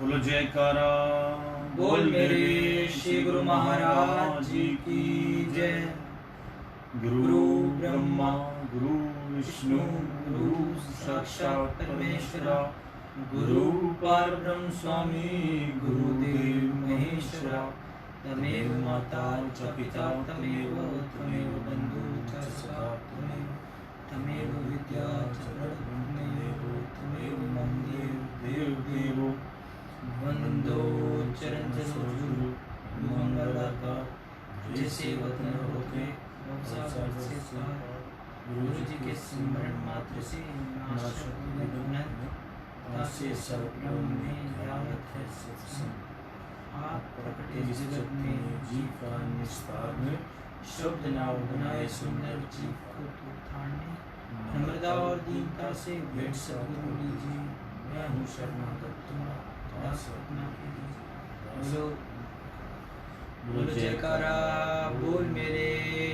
बोलो जयकारा। बोल मेरे श्री गुरु महाराज जी की जय। गुरु ब्रह्मा गुरु विष्णु गुरु साक्षात् परमेश्वरा गुरु परब्रह्म स्वामी गुरुदेव महेश्वरा। तमेव माता च पिता तमेव बंधु च सखा तमेव विद्या च प्रभुमेव तमेव मम देव देवो वंदो चरण सरोज मंगलदाता जैसे वतन होके गुरु जी के सिमरन मात्र से नाशे सर्वप्रम में यावत है सत्संग। आप प्रकटे जगत में जीव का निस्तार में शब्द नाव बनाए सुंदर जीव को तो थाने नम्रता और दीनता से भेंट सद्गुरु लीजिए। मैं हूँ शरणागत तुम्हारा दास अपना कीजिए। बोलो जयकारा। बोल मेरे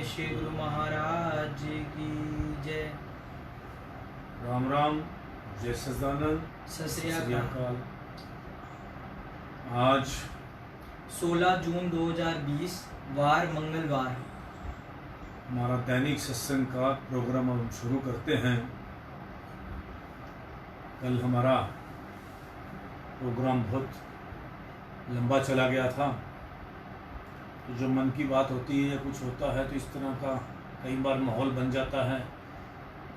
श्री गुरु महाराज जी की जय। राम राम। जय सच्चिदानंद। सत श्री अकाल। आज 16 जून 2020 वार मंगलवार हमारा दैनिक सत्संग का प्रोग्राम हम शुरू करते हैं। कल हमारा प्रोग्राम बहुत लंबा चला गया था, तो जो मन की बात होती है या कुछ होता है तो इस तरह का कई बार माहौल बन जाता है,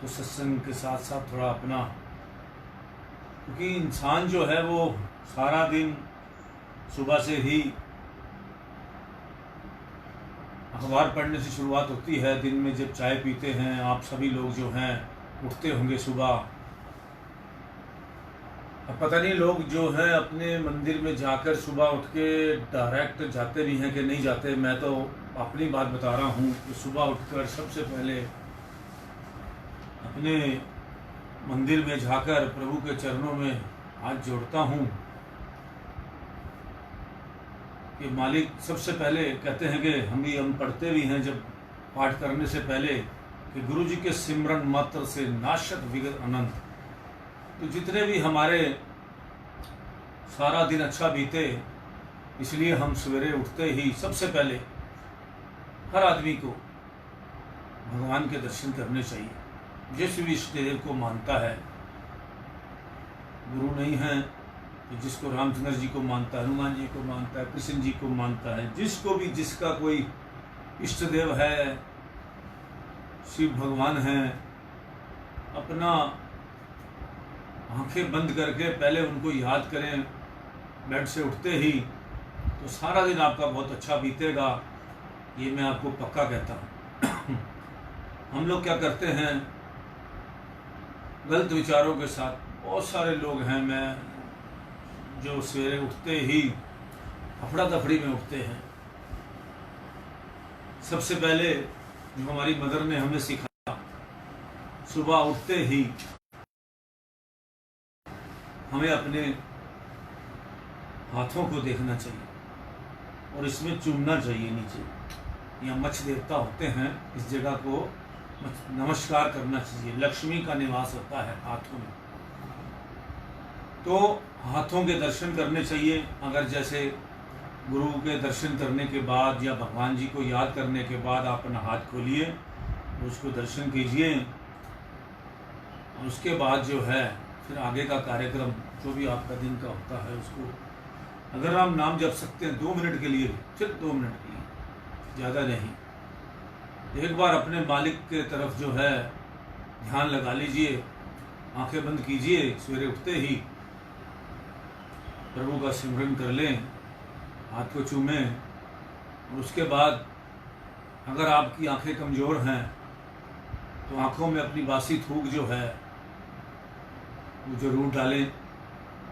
तो सत्संग के साथ साथ थोड़ा अपना, क्योंकि इंसान जो है वो सारा दिन सुबह से ही अखबार पढ़ने से शुरुआत होती है। दिन में जब चाय पीते हैं, आप सभी लोग जो हैं उठते होंगे सुबह। अब पता नहीं लोग जो हैं अपने मंदिर में जाकर सुबह उठ के डायरेक्ट जाते भी हैं कि नहीं जाते। मैं तो अपनी बात बता रहा हूँ कि सुबह उठकर सबसे पहले अपने मंदिर में जाकर प्रभु के चरणों में हाथ जोड़ता हूँ कि मालिक, सबसे पहले कहते हैं कि हम पढ़ते भी हैं जब पाठ करने से पहले कि गुरु जी के सिमरन मात्र से नाशक विगत अनंत। तो जितने भी हमारे सारा दिन अच्छा बीते, इसलिए हम सवेरे उठते ही सबसे पहले हर आदमी को भगवान के दर्शन करने चाहिए। जिस भी इष्ट देव को मानता है, गुरु नहीं है तो जिसको रामचंद्र जी को मानता है, हनुमान जी को मानता है, कृष्ण जी को मानता है, जिसको भी जिसका कोई इष्ट देव है, शिव भगवान हैं, अपना आंखें बंद करके पहले उनको याद करें बेड से उठते ही, तो सारा दिन आपका बहुत अच्छा बीतेगा। ये मैं आपको पक्का कहता हूँ। हम लोग क्या करते हैं गलत विचारों के साथ, बहुत सारे लोग हैं मैं जो सवेरे उठते ही अफड़ा तफड़ी में उठते हैं। सबसे पहले जो हमारी मदर ने हमें सिखाया, सुबह उठते ही हमें अपने हाथों को देखना चाहिए और इसमें चूमना चाहिए नीचे। यहाँ मच्छ देवता होते हैं, इस जगह को नमस्कार करना चाहिए। लक्ष्मी का निवास होता है हाथों में, तो हाथों के दर्शन करने चाहिए। अगर जैसे गुरु के दर्शन करने के बाद या भगवान जी को याद करने के बाद आप अपना हाथ खोलिए, उसको दर्शन कीजिए, और उसके बाद जो है फिर आगे का कार्यक्रम जो भी आपका दिन का होता है उसको, अगर आप नाम जप सकते हैं 2 मिनट के लिए, सिर्फ 2 मिनट के लिए, ज़्यादा नहीं। एक बार अपने मालिक के तरफ जो है ध्यान लगा लीजिए, आंखें बंद कीजिए, सवेरे उठते ही प्रभु का सिमरन कर लें, हाथ को चूमें, और उसके बाद अगर आपकी आंखें कमज़ोर हैं तो आंखों में अपनी बासी थूक जो है वो जरूर डालें।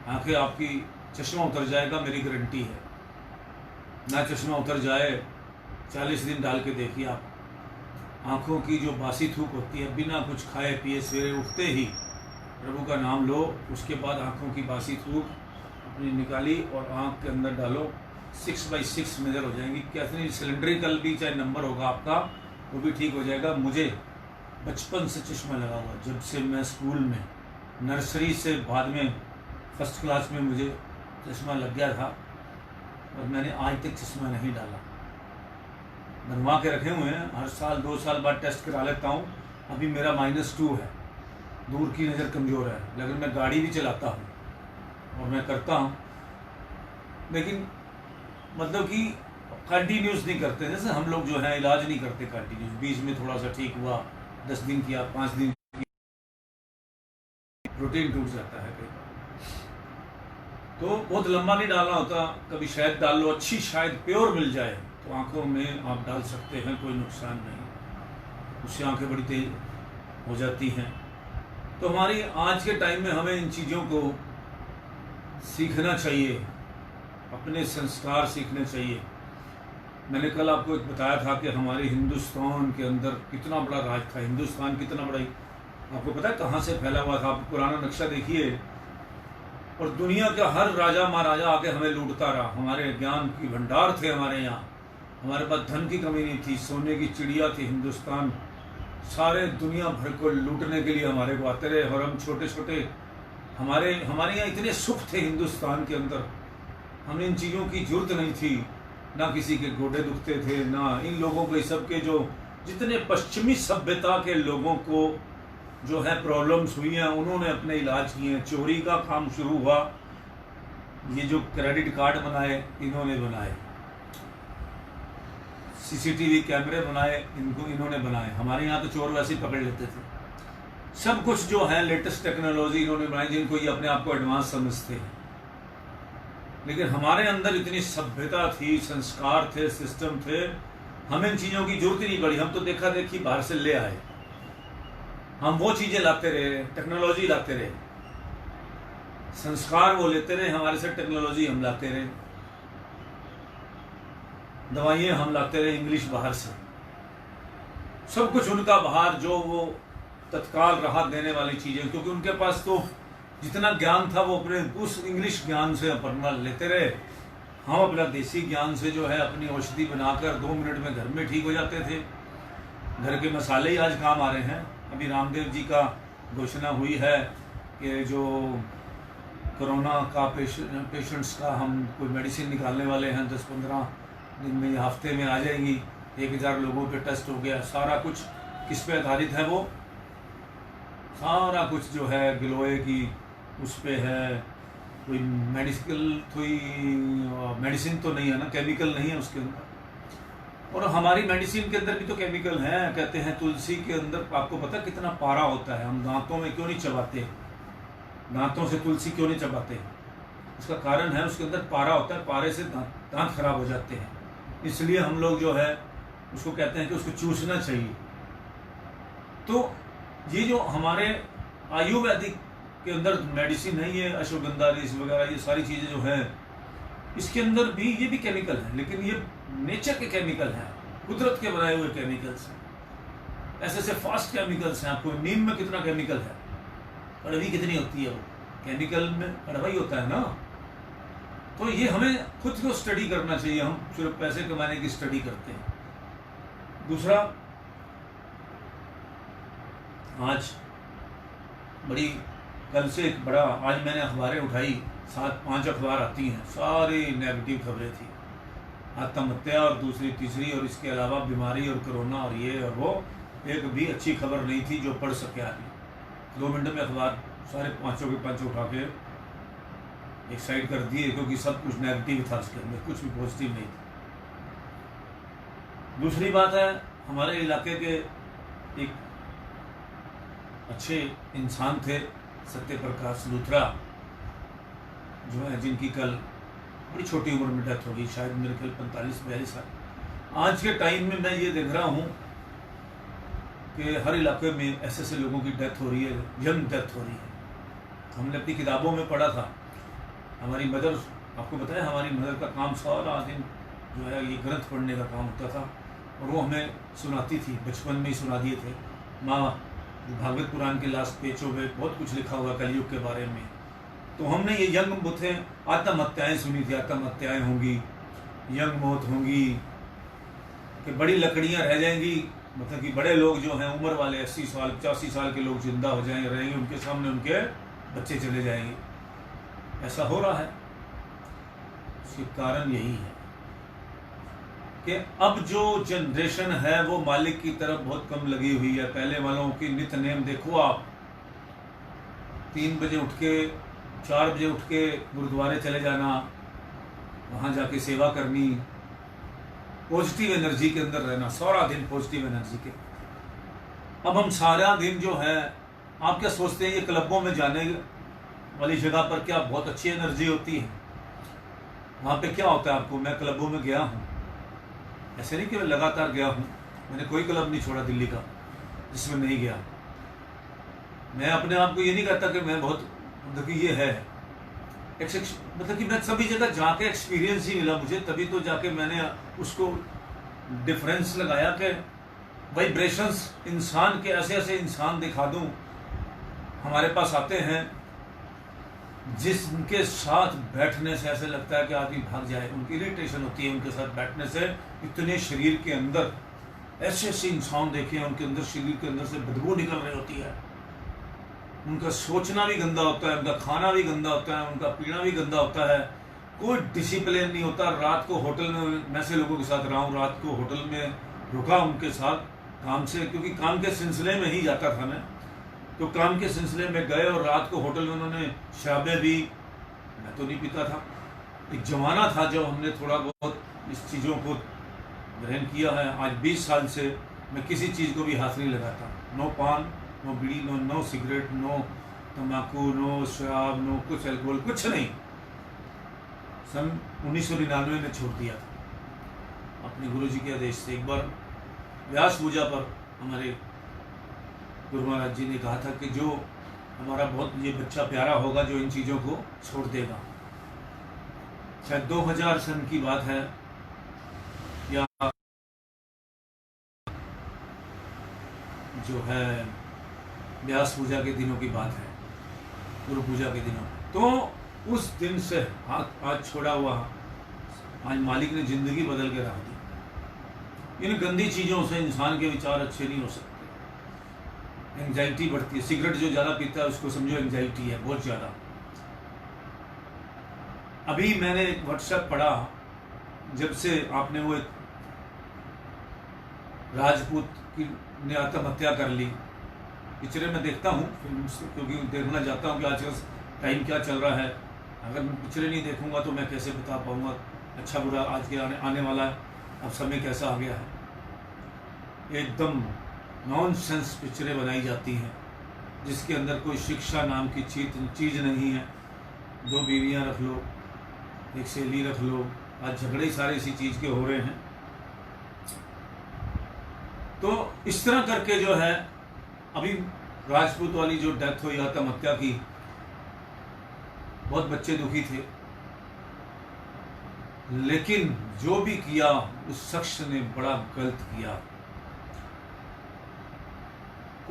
आंखें आपकी, चश्मा उतर जाएगा, मेरी गारंटी है। ना चश्मा उतर जाए, 40 दिन डाल के देखिए आप, आंखों की जो बासी थूक होती है, बिना कुछ खाए पिए सवेरे उठते ही प्रभु का नाम लो, उसके बाद आंखों की बासी थूक अपनी निकाली और आंख के अंदर डालो, 6/6 मेजर हो जाएंगी। कितनी सिलेंड्रिकल भी चाहे नंबर होगा आपका, वो भी ठीक हो जाएगा। मुझे बचपन से चश्मा लगा हुआ, जब से मैं स्कूल में, नर्सरी से बाद में फर्स्ट क्लास में मुझे चश्मा लग गया था और मैंने आज तक चश्मा नहीं डाला। बनवा के रखे हुए हैं, हर साल 2 साल बाद टेस्ट करा लेता हूँ। अभी मेरा -2 है, दूर की नज़र कमज़ोर है, लेकिन मैं गाड़ी भी चलाता हूँ और मैं करता हूँ, लेकिन मतलब कि कंटिन्यूस नहीं करते। जैसे हम लोग जो है इलाज नहीं करते कंटिन्यूस, बीच में थोड़ा सा ठीक हुआ, 10 दिन किया, 5 दिन प्रोटीन टूट जाता है कई बार, तो बहुत लंबा नहीं डालना होता। कभी शहद डाल लो, अच्छी शायद प्योर मिल जाए तो आंखों में आप डाल सकते हैं, कोई नुकसान नहीं, उससे आंखें बड़ी तेज हो जाती हैं। तो हमारी आज के टाइम में हमें इन चीज़ों को सीखना चाहिए, अपने संस्कार सीखने चाहिए। मैंने कल आपको एक बताया था कि हमारे हिंदुस्तान के अंदर कितना बड़ा राज था, हिंदुस्तान कितना बड़ा, आपको पता है कहाँ से फैला हुआ था? आप पुराना नक्शा देखिए, और दुनिया का हर राजा महाराजा आके हमें लूटता रहा। हमारे ज्ञान की भंडार थे हमारे यहाँ, हमारे पास धन की कमी नहीं थी, सोने की चिड़िया थी हिंदुस्तान, सारे दुनिया भर को लूटने के लिए हमारे को आते रहे। और हम छोटे छोटे, हमारे यहाँ इतने सुख थे हिंदुस्तान के अंदर, हमें इन चीज़ों की जरूरत नहीं थी, ना किसी के गोडे दुखते थे, ना इन लोगों के, सबके जो जितने पश्चिमी सभ्यता के लोगों को जो है प्रॉब्लम्स हुई हैं, उन्होंने अपने इलाज किए हैं। चोरी का काम शुरू हुआ, ये जो क्रेडिट कार्ड बनाए इन्होंने बनाए, CCTV कैमरे बनाए इन्होंने बनाए। हमारे यहाँ तो चोर वैसे ही पकड़ लेते थे। सब कुछ जो है लेटेस्ट टेक्नोलॉजी इन्होंने बनाई, जिनको ये अपने आप को एडवांस समझते हैं। लेकिन हमारे अंदर इतनी सभ्यता थी, संस्कार थे, सिस्टम थे, हमें इन चीज़ों की जरूरत ही नहीं पड़ी। हम तो देखा देखी बाहर से ले आए, हम वो चीज़ें लाते रहे, टेक्नोलॉजी लाते रहे, संस्कार वो लेते रहे हमारे से, टेक्नोलॉजी हम लाते रहे, दवाइयाँ हम लाते रहे इंग्लिश बाहर से, सब कुछ उनका बाहर, जो वो तत्काल राहत देने वाली चीज़ें, क्योंकि उनके पास तो जितना ज्ञान था वो अपने उस इंग्लिश ज्ञान से अपना लेते रहे। हम अपना देसी ज्ञान से जो है अपनी औषधि बनाकर 2 मिनट में घर में ठीक हो जाते थे। घर के मसाले ही आज काम आ रहे हैं। अभी रामदेव जी का घोषणा हुई है कि जो कोरोना का पेशेंट्स का हम कोई मेडिसिन निकालने वाले हैं, 10-15 दिन में, हफ्ते में आ जाएंगी। 1000 लोगों पे टेस्ट हो गया। सारा कुछ किस पे आधारित है? वो सारा कुछ जो है गिलोय की उस पे है, कोई मेडिसिन तो नहीं है ना, केमिकल नहीं है उसके अंदर। और हमारी मेडिसिन के अंदर भी तो केमिकल हैं। कहते हैं तुलसी के अंदर, आपको पता है कितना पारा होता है? हम दांतों में क्यों नहीं चबाते? दांतों से तुलसी क्यों नहीं चबाते? उसका कारण है उसके अंदर पारा होता है, पारे से दांत खराब हो जाते हैं। इसलिए हम लोग जो है उसको कहते हैं कि उसको चूसना चाहिए। तो ये जो हमारे आयुर्वेदिक के अंदर मेडिसिन है, ये अश्वगंधा रीस वगैरह, ये सारी चीज़ें जो हैं, इसके अंदर भी ये भी केमिकल है, लेकिन ये नेचर के केमिकल हैं, कुदरत के बनाए हुए केमिकल्स हैं। ऐसे फास्ट केमिकल्स हैं। आपको नीम में कितना केमिकल है, कड़वी कितनी होती है, वो केमिकल में कड़वा ही होता है ना। तो ये हमें खुद को स्टडी करना चाहिए। हम सिर्फ पैसे कमाने की स्टडी करते हैं। दूसरा, आज बड़ी, कल से एक बड़ा, आज मैंने अखबारें उठाई, 7-5 अखबार आती हैं, सारी नेगेटिव खबरें थी, आत्महत्या और दूसरी तीसरी, और इसके अलावा बीमारी और कोरोना और ये और वो। एक भी अच्छी खबर नहीं थी जो पढ़ सके आदमी। 2 मिनट में अखबार सारे 5 के 5 उठा के एक साइड कर दिए, क्योंकि सब कुछ नेगेटिव था उसके अंदर, कुछ भी पॉजिटिव नहीं था। दूसरी बात है, हमारे इलाके के एक अच्छे इंसान थे, सत्यप्रकाश लूथरा, जो है जिनकी कल बड़ी छोटी उम्र में डेथ हो गई, शायद मेरे ख्याल 45-42 साल। आज के टाइम में मैं ये देख रहा हूँ कि हर इलाके में ऐसे लोगों की डेथ हो रही है, यंग डेथ हो रही है। हमने अपनी किताबों में पढ़ा था, हमारी मदर, आपको बताया हमारी मदर का काम सारा दिन जो है ये ग्रंथ पढ़ने का काम होता था, और वो हमें सुनाती थी, बचपन में ही सुना दिए थे। माँ भागवत पुराण के लास्ट पेजों में बहुत कुछ लिखा हुआ कलयुग के बारे में। तो हमने ये यंग बुथें, आत्महत्याएँ सुनी थी, आत्महत्याएँ होंगी, यंग मौत होंगी, कि बड़ी लकड़ियाँ रह जाएंगी, मतलब कि बड़े लोग जो हैं उम्र वाले 80 साल 85 साल के लोग जिंदा हो जाएंगे, रहेंगे, उनके सामने उनके बच्चे चले जाएंगे। ऐसा हो रहा है। उसके कारण यही है कि अब जो जनरेशन है वो मालिक की तरफ बहुत कम लगी हुई है। पहले वालों की नित नेम देखो आप, 3 बजे उठ के 4 बजे उठ के गुरुद्वारे चले जाना, वहाँ जाके सेवा करनी, पॉजिटिव एनर्जी के अंदर रहना, सारा दिन पॉजिटिव एनर्जी के। अब हम सारा दिन जो है, आप क्या सोचते हैं ये क्लबों में जाने वाली जगह पर क्या बहुत अच्छी एनर्जी होती है? वहाँ पे क्या होता है आपको, मैं क्लबों में गया हूँ, ऐसे नहीं कि मैं लगातार गया हूँ, मैंने कोई क्लब नहीं छोड़ा दिल्ली का जिसमें नहीं गया। मैं अपने आप को ये नहीं कहता कि मैं बहुत, मतलब कि ये है मतलब कि मैं सभी जगह जाके एक्सपीरियंस ही मिला मुझे, तभी तो जाके मैंने उसको डिफरेंस लगाया कि वाइब्रेशंस इंसान के ऐसे ऐसे इंसान दिखा दूं हमारे पास आते हैं जिसके साथ बैठने से ऐसे लगता है कि आदमी भाग जाए, उनकी इरिटेशन होती है उनके साथ बैठने से। इतने शरीर के अंदर ऐसे ऐसे इंसान देखे हैं, उनके अंदर शरीर के अंदर से बदबू निकल रही होती है, उनका सोचना भी गंदा होता है, उनका खाना भी गंदा होता है, उनका पीना भी गंदा होता है, कोई डिसिप्लिन नहीं होता। रात को होटल में, मैं से लोगों के साथ रहा हूँ, रात को होटल में रुका उनके साथ काम से, क्योंकि काम के सिलसिले में ही जाता था मैं, तो काम के सिलसिले में गए और रात को होटल में उन्होंने शराबें भी, मैं तो नहीं पीता था। एक जमाना था जब हमने थोड़ा बहुत इस चीज़ों को ग्रहण किया है। आज 20 साल से मैं किसी चीज़ को भी हाथ नहीं लगाता, नो पान, नो बीड़ी, नो सिगरेट, नो तम्बाकू, नो शराब, नो कुछ अल्कोहल, कुछ नहीं। सन 1999 में छोड़ दिया था अपने गुरुजी के आदेश से। एक बार व्यास पूजा पर हमारे गुरु महाराज जी ने कहा था कि जो हमारा बहुत ये बच्चा प्यारा होगा जो इन चीज़ों को छोड़ देगा। शायद 2000 सन की बात है या जो है व्यास पूजा के दिनों की बात है, गुरु पूजा के दिनों। तो उस दिन से आज छोड़ा हुआ, आज मालिक ने जिंदगी बदल के रख दी। इन गंदी चीज़ों से इंसान के विचार अच्छे नहीं हो सकते। एंजाइटी बढ़ती है, सिगरेट जो ज़्यादा पीता है उसको समझो एंजाइटी है बहुत ज़्यादा। अभी मैंने एक व्हाट्सएप पढ़ा, जब से आपने वो एक राजपूत की ने आत्महत्या कर ली, पिक्चरें मैं देखता हूँ फिल्म से, क्योंकि देखना चाहता हूँ कि आजकल टाइम क्या चल रहा है। अगर मैं पिक्चरें नहीं देखूंगा तो मैं कैसे बता पाऊंगा अच्छा बुरा आज के आने वाला है, अब समय कैसा आ गया है। एकदम नॉनसेंस पिक्चरें बनाई जाती हैं जिसके अंदर कोई शिक्षा नाम की चीज़ नहीं है। 2 बीवियां रख लो, एक सहेली रख लो, आज झगड़े ही सारे इसी चीज़ के हो रहे हैं। तो इस तरह करके जो है, अभी राजपूत वाली जो डेथ हुई आत्महत्या की, बहुत बच्चे दुखी थे, लेकिन जो भी किया उस शख्स ने बड़ा गलत किया,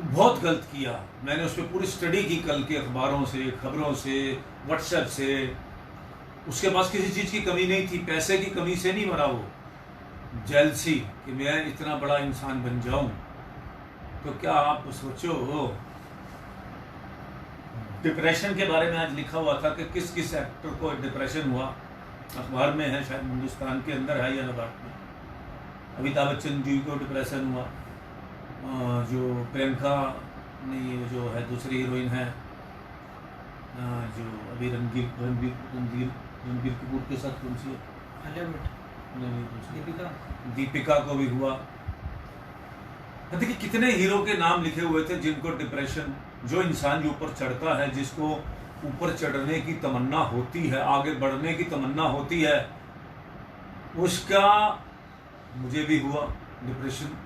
बहुत गलत किया। मैंने उस पर पूरी स्टडी की कल के अखबारों से, खबरों से, व्हाट्सएप से। उसके पास किसी चीज़ की कमी नहीं थी, पैसे की कमी से नहीं मरा वो, जेलसी कि मैं इतना बड़ा इंसान बन जाऊं। तो क्या आप सोचो, डिप्रेशन के बारे में आज लिखा हुआ था कि किस किस एक्टर को डिप्रेशन हुआ, अखबार में है, शायद हिंदुस्तान के अंदर है या नबार्ड में। अमिताभ बच्चन जी को डिप्रेशन हुआ, जो प्रियंका नहीं, जो है दूसरी हीरोइन है, जो अभी रणबीर कपूर के साथ कौन सी है, दीपिका को भी हुआ। देखिए कितने हीरो के नाम लिखे हुए थे जिनको डिप्रेशन, जो इंसान जो ऊपर चढ़ता है, जिसको ऊपर चढ़ने की तमन्ना होती है, आगे बढ़ने की तमन्ना होती है, उसका, मुझे भी हुआ डिप्रेशन,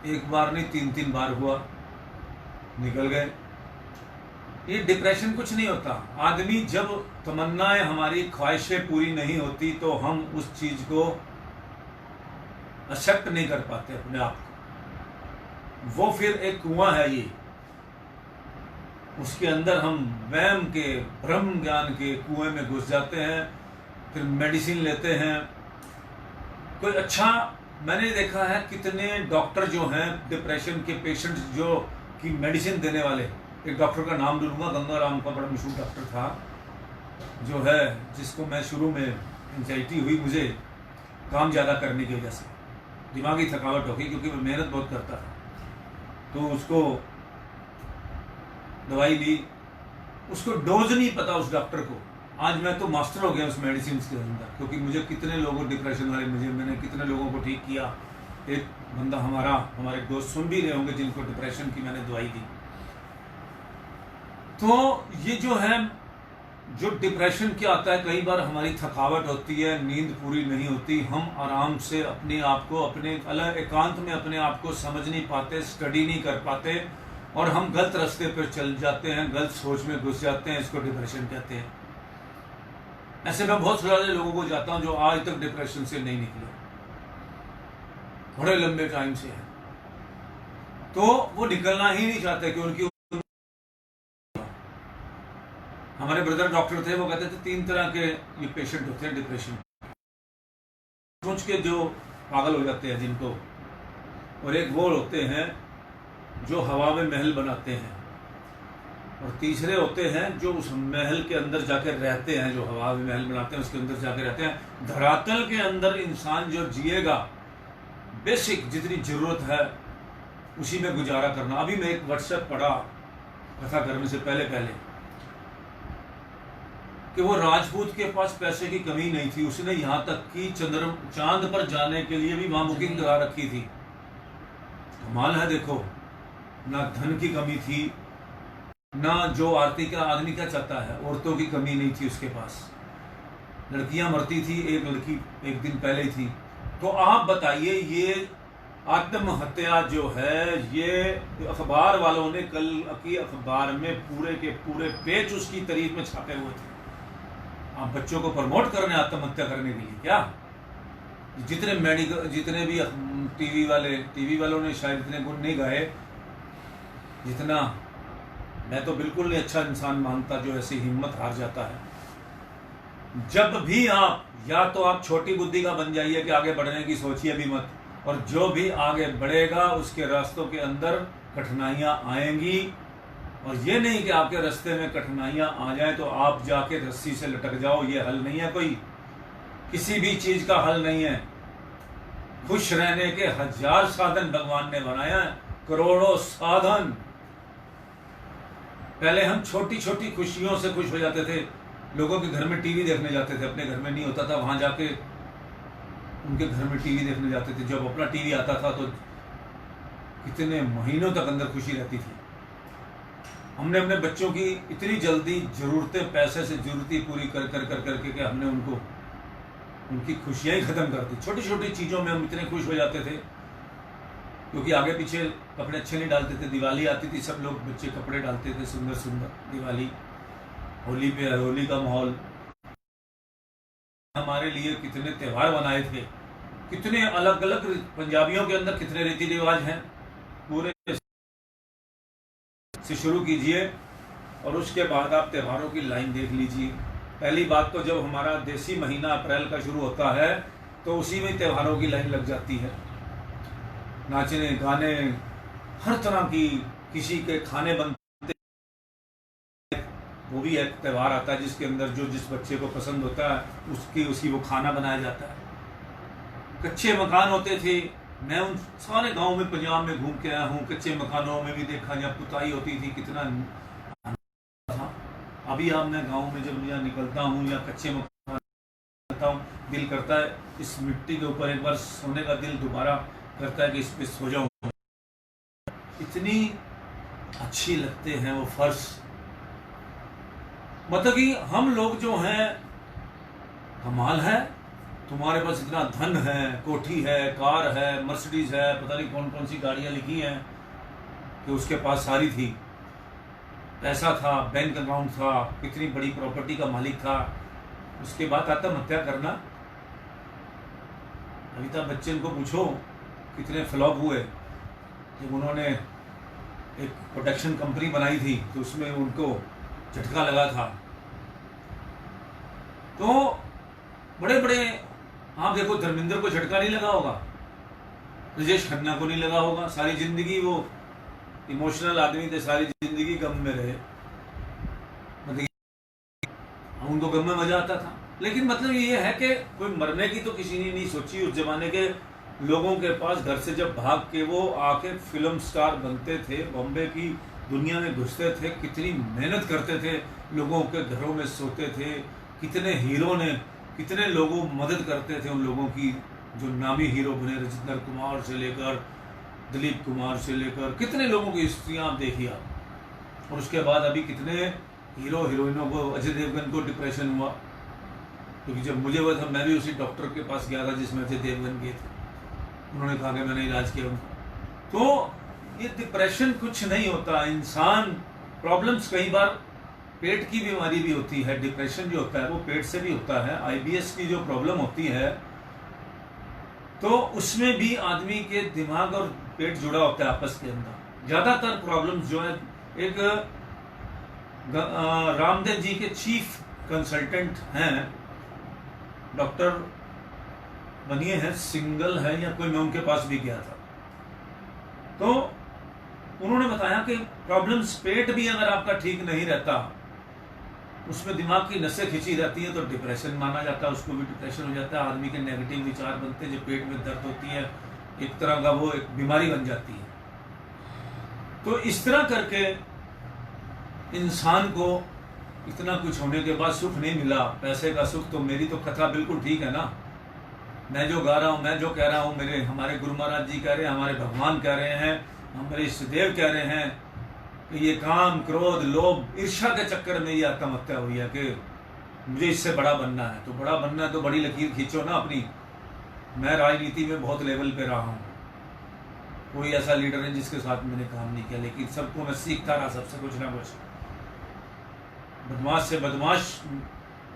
एक बार नहीं 3 बार हुआ, निकल गए। ये डिप्रेशन कुछ नहीं होता। आदमी जब तमन्नाएं, हमारी ख्वाहिशें पूरी नहीं होती तो हम उस चीज को एक्सेप्ट नहीं कर पाते अपने आप को। वो फिर एक कुआं है ये, उसके अंदर हम वहम के, ब्रह्म ज्ञान के कुएं में घुस जाते हैं, फिर मेडिसिन लेते हैं। कोई अच्छा, मैंने देखा है कितने डॉक्टर जो हैं डिप्रेशन के पेशेंट्स जो की मेडिसिन देने वाले, एक डॉक्टर का नाम लूँगा, गंगाराम का बड़ा मशहूर डॉक्टर था, जो है, जिसको मैं शुरू में एंजाइटी हुई मुझे काम ज़्यादा करने की वजह से, दिमागी थकावट हो गई क्योंकि मैं मेहनत बहुत करता था, तो उसको दवाई ली, उसको डोज नहीं पता उस डॉक्टर को। आज मैं तो मास्टर हो गया उस मेडिसिन के अंदर, क्योंकि मुझे कितने लोगों डिप्रेशन वाले मैंने कितने लोगों को ठीक किया। एक बंदा हमारे दोस्त सुन भी रहे होंगे जिनको डिप्रेशन की मैंने दवाई दी। तो ये जो है, जो डिप्रेशन क्या आता है, कई बार हमारी थकावट होती है, नींद पूरी नहीं होती, हम आराम से अपने आप को अपने अलग एकांत में अपने आप को समझ नहीं पाते, स्टडी नहीं कर पाते, और हम गलत रास्ते पर चल जाते हैं, गलत सोच में घुस जाते हैं, इसको डिप्रेशन कहते हैं। ऐसे मैं बहुत सारे लोगों को जाता हूं जो आज तक डिप्रेशन से नहीं निकले, बड़े लंबे टाइम से है, तो वो निकलना ही नहीं चाहते कि उनकी। हमारे ब्रदर डॉक्टर थे, वो कहते थे 3 तरह के ये पेशेंट होते हैं डिप्रेशन, सोच के जो पागल हो जाते हैं जिनको, और एक वो होते हैं जो हवा में महल बनाते हैं, और तीसरे होते हैं जो उस महल के अंदर जाकर रहते हैं, जो हवा में महल बनाते हैं उसके अंदर जाकर रहते हैं। धरातल के अंदर इंसान जो जिएगा, बेसिक जितनी जरूरत है उसी में गुजारा करना। अभी मैं एक व्हाट्सएप पढ़ा कथा करने से पहले कि वो राजपूत के पास पैसे की कमी नहीं थी, उसने यहां तक कि चांद पर जाने के लिए भी वहां बुकिंग करा रखी थी। कमाल है, देखो, ना धन की कमी थी, ना जो आरती का आदमी क्या चाहता है, औरतों की कमी नहीं थी उसके पास। लड़कियां मरती थी, एक लड़की एक दिन पहले थी। तो आप बताइए, ये आत्महत्या जो है, ये अखबार वालों ने कल की अखबार में पूरे के पूरे पेज उसकी तारीफ में छापे हुए थे। आप बच्चों को प्रमोट कर रहे हैं आत्महत्या करने के लिए क्या? जितने भी टीवी वालों ने शायद इतने गुण नहीं गाए जितना मैं तो बिल्कुल नहीं अच्छा इंसान मानता जो ऐसी हिम्मत हार जाता है। जब भी आप, या तो आप छोटी बुद्धि का बन जाइए कि आगे बढ़ने की सोचिए भी मत, और जो भी आगे बढ़ेगा उसके रास्तों के अंदर कठिनाइयां आएंगी, और ये नहीं कि आपके रास्ते में कठिनाइयां आ जाए तो आप जाके रस्सी से लटक जाओ। ये हल नहीं है, कोई किसी भी चीज का हल नहीं है। खुश रहने के 1000 साधन भगवान ने बनाया है, करोड़ों साधन। पहले हम छोटी छोटी खुशियों से खुश हो जाते थे। लोगों के घर में टीवी देखने जाते थे, अपने घर में नहीं होता था, वहां जाके उनके घर में टीवी देखने जाते थे। जब अपना टीवी आता था तो कितने महीनों तक अंदर खुशी रहती थी। हमने अपने बच्चों की इतनी जल्दी जरूरतें, पैसे से जरूरतें पूरी कर कर कर करके कि हमने उनकी खुशियां ही खत्म कर दी। छोटी छोटी चीजों में हम इतने खुश हो जाते थे, क्योंकि आगे पीछे कपड़े अच्छे नहीं डालते थे। दिवाली आती थी, सब लोग बच्चे कपड़े डालते थे सुंदर सुंदर। दिवाली, होली पे होली का माहौल, हमारे लिए कितने त्योहार बनाए थे, कितने अलग अलग। पंजाबियों के अंदर कितने रीति रिवाज हैं, पूरे से शुरू कीजिए और उसके बाद आप त्योहारों की लाइन देख लीजिए। पहली बात तो जब हमारा देसी महीना अप्रैल का शुरू होता है तो उसी में त्योहारों की लाइन लग जाती है। नाचने गाने, हर तरह की, किसी के खाने बनते, वो भी एक त्यौहार आता है जिसके अंदर जो जिस बच्चे को पसंद होता है उसकी वो खाना बनाया जाता है। कच्चे मकान होते थे, मैं उन सारे गांव में पंजाब में घूम के आया हूँ। कच्चे मकानों में भी देखा, जब पुताई होती थी कितना था। अभी अब मैं गांव में जब यहाँ निकलता हूँ या कच्चे मकान निकलता हूँ, दिल करता है इस मिट्टी के ऊपर एक बार सोने का दिल दोबारा करता है कि इस पे सो जाऊं। इतनी अच्छी लगते हैं वो फर्श। मतलब कि हम लोग जो हैं, कमाल है। तुम्हारे पास इतना धन है, कोठी है, कार है, मर्सिडीज है, पता नहीं कौन कौन सी गाड़ियां लिखी हैं कि उसके पास सारी थी। पैसा था, बैंक अकाउंट था, कितनी बड़ी प्रॉपर्टी का मालिक था। उसके बाद आत्महत्या करना। अमिताभ बच्चन को पूछो कितने फ्लॉप हुए। जब उन्होंने एक प्रोडक्शन कंपनी बनाई थी तो उसमें उनको झटका लगा था। तो बड़े बड़े, आप देखो, धर्मेंद्र को झटका नहीं लगा होगा, राजेश खन्ना को नहीं लगा होगा। सारी जिंदगी वो इमोशनल आदमी थे, सारी जिंदगी गम में रहे। उनको गम में मजा आता था। लेकिन मतलब ये है कि कोई मरने की तो किसी ने नहीं सोची। उस जमाने के लोगों के पास घर से जब भाग के वो आके फिल्म स्टार बनते थे, बॉम्बे की दुनिया में घुसते थे, कितनी मेहनत करते थे, लोगों के घरों में सोते थे, कितने हीरो ने कितने लोगों मदद करते थे उन लोगों की जो नामी हीरो बने, राजेंद्र कुमार से लेकर दिलीप कुमार से लेकर कितने लोगों की हिस्ट्रियाँ आप देखिए आप। और उसके बाद अभी कितने हीरो हीरोइनों को, अजय देवगन को डिप्रेशन हुआ, क्योंकि जब मुझे हुआ था मैं भी उसी डॉक्टर के पास गया था जिसमें अजय देवगन गए थे। उन्होंने कहा कि मैंने इलाज किया उनको। तो ये डिप्रेशन कुछ नहीं होता, इंसान प्रॉब्लम्स कई बार पेट की बीमारी भी होती है। डिप्रेशन जो होता है वो पेट से भी होता है। आईबीएस की जो प्रॉब्लम होती है तो उसमें भी आदमी के दिमाग और पेट जुड़ा होता है आपस के अंदर। ज्यादातर प्रॉब्लम्स जो है, एक रामदेव जी के चीफ कंसल्टेंट हैं, डॉक्टर बनिए हैं, सिंगल है या कोई, मैं उनके पास भी गया था तो उन्होंने बताया कि प्रॉब्लम्स पेट भी अगर आपका ठीक नहीं रहता, उसमें दिमाग की नसें खिंची रहती है तो डिप्रेशन माना जाता है, उसको भी डिप्रेशन हो जाता है। आदमी के नेगेटिव विचार बनते हैं, जो पेट में दर्द होती है एक तरह का वो एक बीमारी बन जाती है। तो इस तरह करके इंसान को इतना कुछ होने के बाद सुख नहीं मिला, पैसे का सुख। तो मेरी तो कथा बिल्कुल ठीक है ना, मैं जो गा रहा हूँ, मैं जो कह रहा हूँ, मेरे हमारे गुरु महाराज जी कह रहे हैं, हमारे भगवान कह रहे हैं, हमारे इष्टदेव कह रहे हैं कि ये काम, क्रोध, लोभ, ईर्ष्या के चक्कर में ये आत्महत्या हुई है कि मुझे इससे बड़ा बनना है। तो बड़ा बनना है तो बड़ी लकीर खींचो ना अपनी। मैं राजनीति में बहुत लेवल पे रहा हूँ, कोई ऐसा लीडर है जिसके साथ मैंने काम नहीं किया, लेकिन सबको मैं सीखता रहा, सबसे कुछ ना कुछ। बदमाश से बदमाश,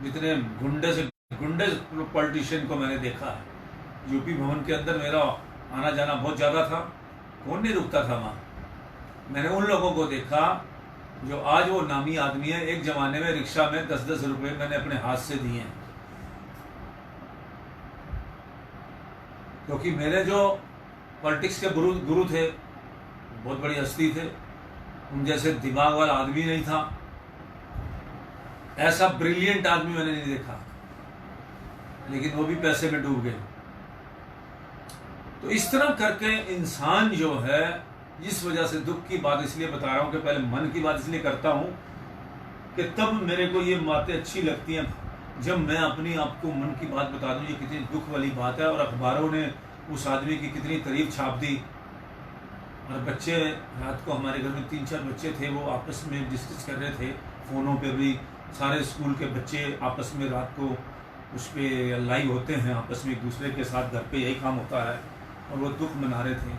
जितने गुंडे से गुंडे पॉलिटिशियन को मैंने देखा है। यूपी भवन के अंदर मेरा आना जाना बहुत ज़्यादा था, कौन नहीं रुकता था वहाँ। मैंने उन लोगों को देखा जो आज वो नामी आदमी है। एक जमाने में रिक्शा में 10-10 रुपए मैंने अपने हाथ से दिए हैं, क्योंकि मेरे जो पॉलिटिक्स के गुरु थे, बहुत बड़ी हस्ती थे, उन जैसे दिमाग वाला आदमी नहीं था, ऐसा ब्रिलियंट आदमी मैंने नहीं देखा, लेकिन वो भी पैसे में डूब गए। तो इस तरह करके इंसान जो है, जिस वजह से दुख की बात इसलिए बता रहा हूं कि पहले मन की बात इसलिए करता हूं कि तब मेरे को ये बातें अच्छी लगती हैं जब मैं अपनी आपको मन की बात बता दूं। ये कितनी दुख वाली बात है, और अखबारों ने उस आदमी की कितनी तारीफ छाप दी। और बच्चे, रात को हमारे घर में 3-4 बच्चे थे, वो आपस में डिस्कस कर रहे थे फ़ोनों पे भी। सारे स्कूल के बच्चे आपस में रात को उस पर लाइव होते हैं, आपस में एक दूसरे के साथ, घर पे यही काम होता है, और वो दुख मना रहे थे।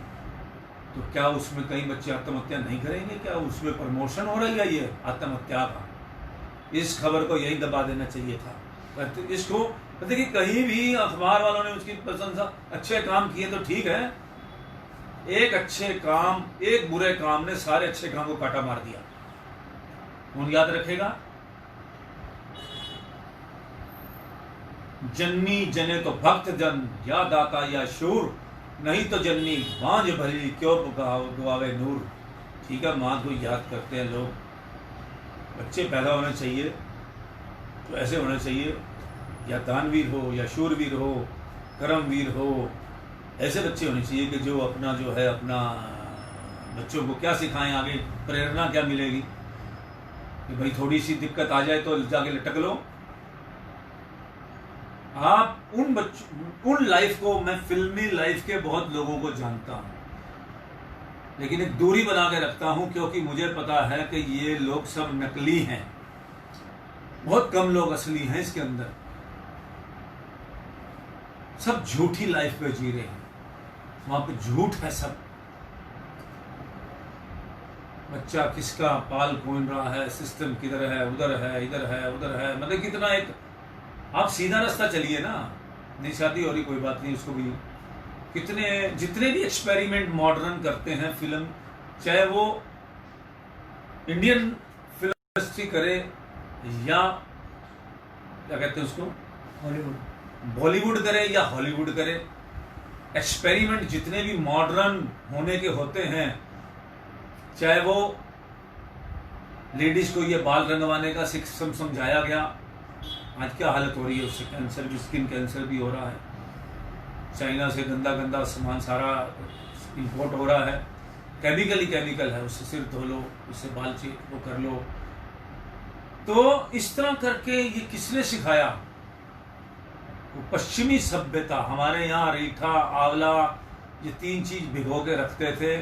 तो क्या उसमें कई बच्चे आत्महत्या नहीं करेंगे? क्या उसमें प्रमोशन हो रही है ये आत्महत्या का? इस खबर को यही दबा देना चाहिए था। इसको देखिए, कहीं भी अखबार वालों ने उसकी प्रशंसा, अच्छे काम किए तो ठीक है, एक अच्छे काम, एक बुरे काम ने सारे अच्छे काम को काटा मार दिया। कौन याद रखेगा? जन्नी जने तो भक्त जन, या दाता या शूर, नहीं तो जन्नी बांझ भली, क्यों गवावे नूर। ठीक है, माँ को याद करते हैं लोग। बच्चे पैदा होने चाहिए तो ऐसे होने चाहिए, या दानवीर हो, या शूरवीर हो, कर्मवीर हो। ऐसे बच्चे होने चाहिए कि जो अपना जो है, अपना बच्चों को क्या सिखाएं, आगे प्रेरणा क्या मिलेगी कि भाई थोड़ी सी दिक्कत आ जाए तो जाके लटक लो। आप उन लाइफ को, मैं फिल्मी लाइफ के बहुत लोगों को जानता हूं, लेकिन एक दूरी बना के रखता हूं, क्योंकि मुझे पता है कि ये लोग सब नकली हैं, बहुत कम लोग असली हैं इसके अंदर। सब झूठी लाइफ पे जी रहे हैं, वहां पे झूठ है सब। बच्चा किसका पाल कौन रहा है, सिस्टम किधर है, उधर है, इधर है, उधर है, मतलब कितना एक, आप सीधा रास्ता चलिए ना। नहीं शादी हो रही, कोई बात नहीं, उसको भी कितने, जितने भी एक्सपेरिमेंट मॉडर्न करते हैं फिल्म, चाहे वो इंडियन फिल्म इंडस्ट्री करे या क्या कहते हैं उसको, बॉलीवुड करे या हॉलीवुड करे, एक्सपेरिमेंट जितने भी मॉडर्न होने के होते हैं, चाहे वो लेडीज को ये बाल रंगवाने का सिस्टम समझाया गया, आज क्या हालत हो रही है उससे, कैंसर भी, स्किन कैंसर भी हो रहा है। चाइना से गंदा गंदा सामान सारा इंपोर्ट हो रहा है, केमिकल ही केमिकल है, उससे सिर धो लो, उससे बाल वो कर लो। तो इस तरह करके ये किसने सिखाया? वो पश्चिमी सभ्यता। हमारे यहाँ रीठा, आंवला, ये 3 चीज भिगो के रखते थे,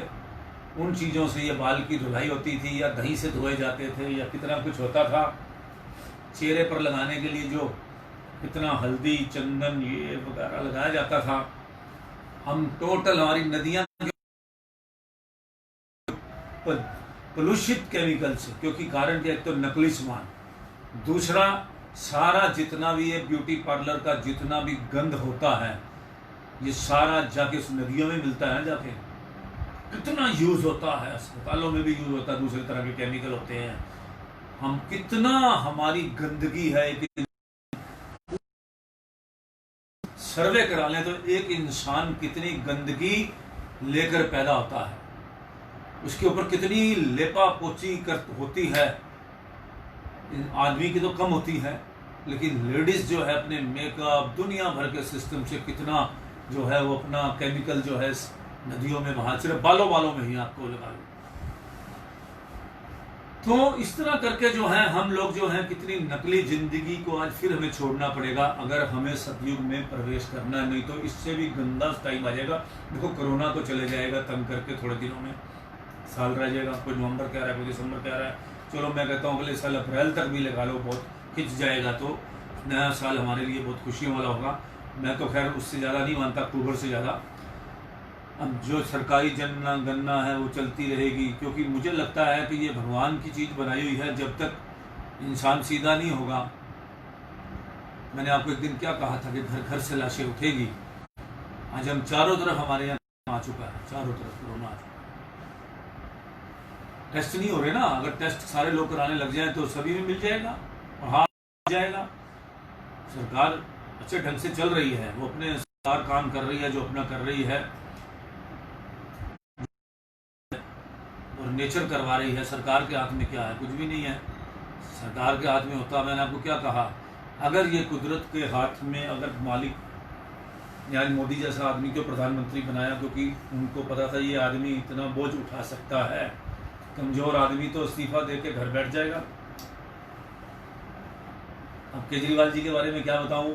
उन चीज़ों से ये बाल की धुलाई होती थी, या दही से धोए जाते थे, या कितना कुछ होता था। चेहरे पर लगाने के लिए जो कितना हल्दी, चंदन, ये वगैरह लगाया जाता था। हम टोटल, हमारी नदियाँ पोल्यूशित केमिकल से, क्योंकि कारण क्या, एक तो नकली सामान, दूसरा सारा जितना भी ये ब्यूटी पार्लर का जितना भी गंद होता है, ये सारा जाके उस नदियों में मिलता है। जाके कितना यूज होता है, अस्पतालों में भी यूज होता है, दूसरे तरह के केमिकल होते हैं। हम कितना, हमारी गंदगी है कि सर्वे करा लें तो एक इंसान कितनी गंदगी लेकर पैदा होता है, उसके ऊपर कितनी लेपा पोची होती है। आदमी की तो कम होती है, लेकिन लेडीज जो है अपने मेकअप, दुनिया भर के सिस्टम से कितना जो है वो अपना केमिकल जो है नदियों में बहा, सिर्फ बालों में ही आपको लगा लो। तो इस तरह करके जो है हम लोग जो है कितनी नकली जिंदगी को आज फिर हमें छोड़ना पड़ेगा, अगर हमें सतयुग में प्रवेश करना है। नहीं तो इससे भी गंदा टाइम आ जाएगा। देखो कोरोना तो चले जाएगा तंग करके, थोड़े दिनों में साल रह जाएगा। कोई नवंबर कह रहा है, कोई दिसंबर कह रहा है, चलो मैं कहता हूँ अगले साल अप्रैल तक भी लगा लो, बहुत खिंच जाएगा तो नया साल हमारे लिए बहुत खुशियों वाला होगा। मैं तो खैर उससे ज़्यादा नहीं मानता, अक्टूबर से ज़्यादा। अब जो सरकारी जनगणना है वो चलती रहेगी, क्योंकि मुझे लगता है कि ये भगवान की चीज़ बनाई हुई है। जब तक इंसान सीधा नहीं होगा, मैंने आपको एक दिन क्या कहा था कि घर घर से लाशें उठेगी। आज हम चारों तरफ, हमारे यहाँ आ चुका है, चारों तरफ कोरोना आ चुका है। टेस्ट नहीं हो रहे ना, अगर टेस्ट सारे लोग कराने लग जाएं तो सभी में मिल जाएगा और हाँ जाएगा। सरकार अच्छे ढंग से चल रही है, वो अपने सरकार काम कर रही है जो अपना कर रही है, और नेचर करवा रही है। सरकार के हाथ में क्या है? कुछ भी नहीं है। सरकार के हाथ में होता, मैंने आपको क्या कहा, अगर ये कुदरत के हाथ में, अगर मालिक यानी मोदी जैसा आदमी को प्रधानमंत्री बनाया, क्योंकि उनको पता था ये आदमी इतना बोझ उठा सकता है, कमजोर आदमी तो इस्तीफा दे के घर बैठ जाएगा। अब केजरीवाल जी के बारे में क्या बताऊं,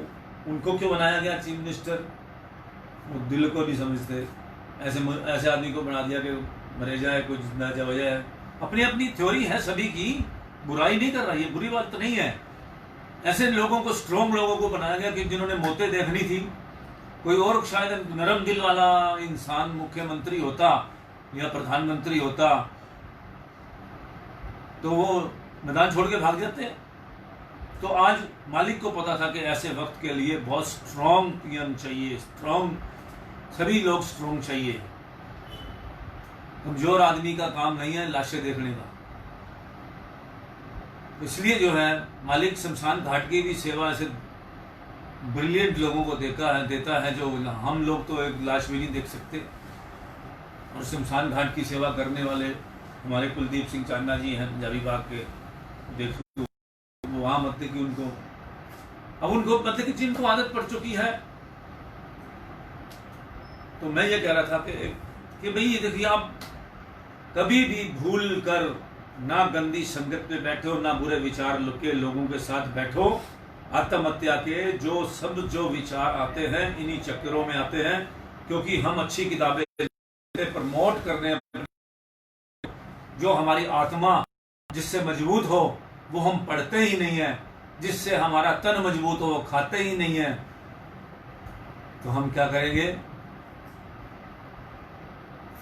उनको क्यों बनाया गया चीफ मिनिस्टर, वो दिल को नहीं समझते। ऐसे आदमी को बना दिया कि मरे जाए, कुछ ना जाए। अपनी अपनी थ्योरी है सभी की, बुराई नहीं कर रही है, बुरी बात तो नहीं है। ऐसे लोगों को, स्ट्रॉन्ग लोगों को बनाया गया कि जिन्होंने मौतें देखनी थी। कोई और शायद नरम दिल वाला इंसान मुख्यमंत्री होता या प्रधानमंत्री होता तो वो मैदान छोड़ के भाग जाते हैं। तो आज मालिक को पता था कि ऐसे वक्त के लिए बहुत स्ट्रॉन्ग पीएम चाहिए, स्ट्रॉन्ग, सभी लोग स्ट्रॉन्ग चाहिए। कमजोर आदमी का काम नहीं है लाशें देखने का। इसलिए जो है मालिक शमशान घाट की भी सेवा ऐसे ब्रिलियंट लोगों को देता है जो हम लोग तो एक लाश भी नहीं देख सकते। और शमशान घाट की सेवा करने वाले हमारे कुलदीप सिंह चांदा जी हैं पंजाबी बाग के, देखो वहाँ मतलब कि उनको, अब उनको मतलब कि जिनको आदत पड़ चुकी है। तो मैं ये कह रहा था कि भाई ये देखिए, आप कभी भी भूल कर ना गंदी संगत में बैठो, ना बुरे विचार के लोगों के साथ बैठो। आत्महत्या के जो विचार आते हैं इन्हीं चक्करों में आते हैं, क्योंकि हम अच्छी किताबें प्रमोट करने, जो हमारी आत्मा जिससे मजबूत हो वो हम पढ़ते ही नहीं है, जिससे हमारा तन मजबूत हो वो खाते ही नहीं है। तो हम क्या करेंगे?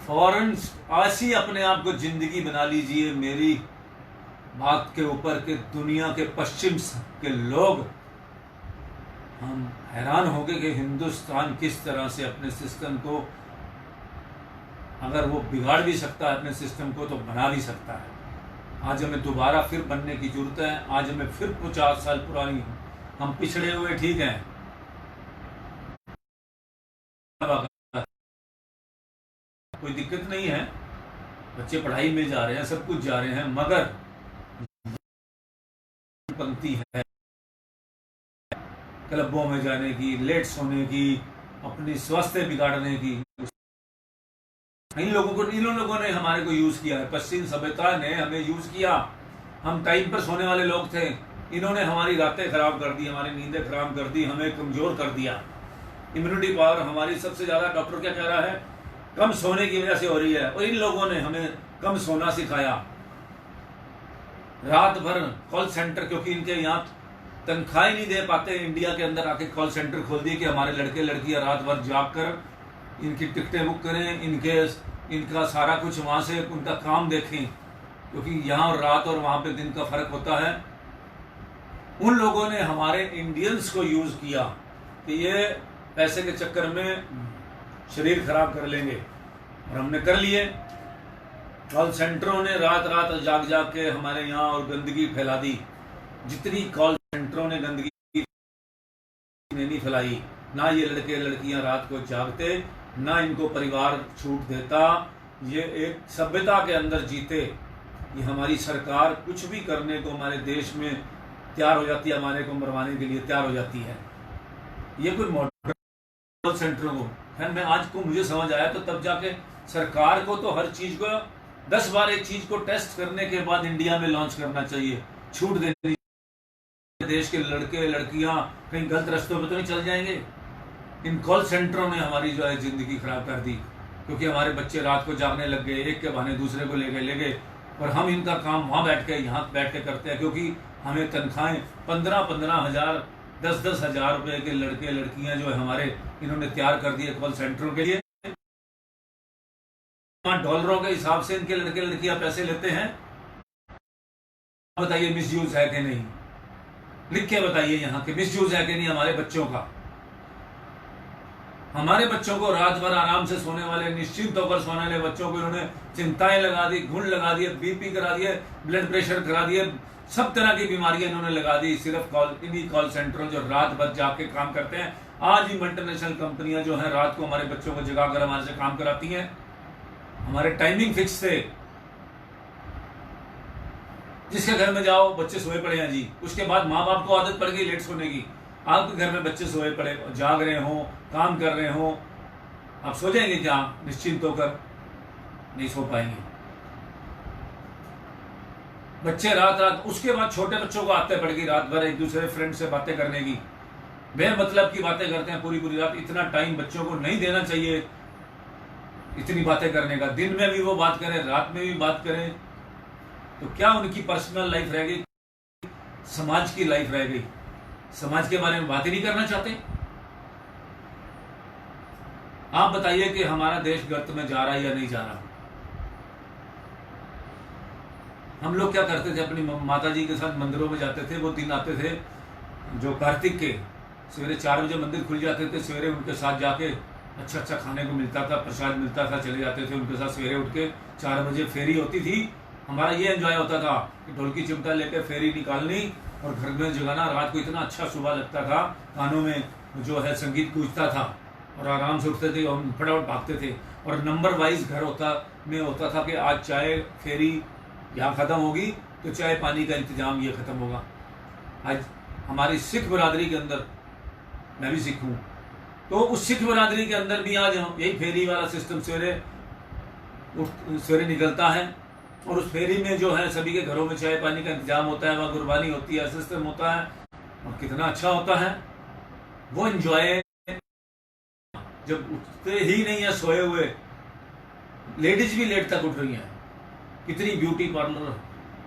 फौरन ऐसी अपने आप को जिंदगी बना लीजिए मेरी बात के ऊपर के दुनिया के पश्चिम के लोग, हम हैरान हो गए कि हिंदुस्तान किस तरह से अपने सिस्टम को, अगर वो बिगाड़ भी सकता है अपने सिस्टम को तो बना भी सकता है। आज हमें दोबारा फिर बनने की जरूरत है। आज हमें फिर 50 साल पुरानी, हम पिछड़े हुए ठीक हैं, कोई दिक्कत नहीं है, बच्चे पढ़ाई में जा रहे हैं, सब कुछ जा रहे हैं, मगर पंक्ति है क्लबों में जाने की, लेट सोने की, अपनी स्वास्थ्य बिगाड़ने की। इन लोगों ने हमारे को यूज किया है। पश्चिम सभ्यता ने हमें यूज किया। हम टाइम पर सोने वाले लोग थे, इन्होंने हमारी रातें खराब कर दी, हमारी नींदें खराब कर दी, हमें कमजोर कर दिया। इम्यूनिटी पावर हमारी सबसे ज्यादा, डॉक्टर क्या कह रहा है, कम सोने की वजह से हो रही है। और इन लोगों ने हमें कम सोना सिखाया। रात भर कॉल सेंटर, क्योंकि इनके यहाँ तनख्वाही नहीं दे पाते, इंडिया के अंदर आके कॉल सेंटर खोल दिए कि हमारे लड़के लड़कियां रात भर जाग कर इनकी टिकटें बुक करें, इनका सारा कुछ वहां से उनका काम देखें, क्योंकि यहाँ रात और वहां पे दिन का फर्क होता है। उन लोगों ने हमारे इंडियंस को यूज किया कि ये पैसे के चक्कर में शरीर खराब कर लेंगे, और हमने कर लिए। कॉल सेंटरों ने रात रात जाग जाग के हमारे यहाँ और गंदगी फैला दी। जितनी कॉल सेंटरों ने गंदगी नहीं फैलाई, ना ये लड़के लड़कियां रात को जागते, ना इनको परिवार छूट देता। ये एक सभ्यता के अंदर जीते। ये हमारी सरकार कुछ भी करने को हमारे देश में तैयार हो जाती है, हमारे को मरवाने के लिए तैयार हो जाती है। ये कोई मॉडर्न कॉल सेंटरों को, खैर मैं आज को मुझे समझ आया, तो तब जाके सरकार को तो हर चीज को 10 बार एक चीज को टेस्ट करने के बाद इंडिया में लॉन्च करना चाहिए। छूट देनी, देश के लड़के लड़कियां कहीं गलत रास्तों पे तो नहीं चल जाएंगे। इन कॉल सेंटरों ने हमारी जो है जिंदगी खराब कर दी, क्योंकि हमारे बच्चे रात को जागने लग गए, एक के बहाने दूसरे को ले गए। और हम इनका काम वहां बैठ के यहाँ बैठ के करते हैं, क्योंकि हमें तनख्वाहें 15-15 हजार 10-10 हजार रुपए के लड़के लड़कियां जो है हमारे इन्होंने तैयार कर दिए कॉल सेंटरों के लिए। डॉलरों के हिसाब से इनके लड़के लड़कियां पैसे लेते हैं। बताइए मिसयूज है कि नहीं, लिख के बताइए यहाँ के मिसयूज है कि नहीं हमारे बच्चों का। हमारे बच्चों को रात भर आराम से सोने वाले, निश्चिंत होकर सोने वाले बच्चों को इन्होंने चिंताएं लगा दी, घुन लगा दिए, बीपी करा दिए, ब्लड प्रेशर करा दिए, सब तरह की बीमारियां इन्होंने लगा दी, सिर्फ इन्हीं कॉल सेंटरों जो रात भर जाके काम करते हैं। आज भी मल्टीनेशनल कंपनियां जो है रात को हमारे बच्चों को जगाकर हमारे से काम कराती हैं। हमारे टाइमिंग फिक्स थे, जिसके घर में जाओ बच्चे सोए पड़े हैं जी, उसके बाद माँ बाप को आदत पड़ गई लेट सोने की। आपके घर में बच्चे सोए पड़े, जाग रहे हो, काम कर रहे हो, आप सो जाएंगे क्या निश्चिंत होकर? नहीं सो पाएंगे। बच्चे रात रात, उसके बाद छोटे बच्चों को आदत पड़ गई रात भर एक दूसरे फ्रेंड से बातें करने की, बेमतलब की बातें करते हैं पूरी रात। इतना टाइम बच्चों को नहीं देना चाहिए इतनी बातें करने का। दिन में भी वो बात करें, रात में भी बात करें, तो क्या उनकी पर्सनल लाइफ रह गई, समाज की लाइफ रह गई? समाज के बारे में बात ही नहीं करना चाहते। आप बताइए कि हमारा देश गर्त में जा रहा है या नहीं जा रहा? हम लोग क्या करते थे, अपनी माता जी के साथ मंदिरों में जाते थे। वो दिन आते थे जो कार्तिक के, सवेरे 4 बजे मंदिर खुल जाते थे, सवेरे उनके साथ जाके अच्छा खाने को मिलता था, प्रसाद मिलता था, चले जाते थे उनके साथ। सवेरे उठ के 4 बजे फेरी होती थी। हमारा ये एंजॉय होता था कि ढोलकी चिमटा लेकर फेरी निकालनी और घर में जगाना। रात को इतना अच्छा सुबह लगता था, कानों में जो है संगीत गूंजता था और आराम से उठते थे और फटाफट भागते थे। और नंबर वाइज घर होता था कि आज चाय फेरी यहाँ खत्म होगी तो चाय पानी का इंतजाम ये खत्म होगा। आज हमारी सिख बरादरी के अंदर, मैं भी सिख हूँ, तो उस सिख बरादरी के अंदर भी आज यही फेरी वाला सिस्टम सवेरे निकलता है। और उस फेरी में जो है सभी के घरों में चाय पानी का इंतजाम होता है, वहाँ कुर्बानी होती है, सिस्टम होता है, और कितना अच्छा होता है वो एंजॉय। जब उठते ही नहीं है सोए हुए, लेडीज भी लेट तक उठ रही हैं। कितनी ब्यूटी पार्लर,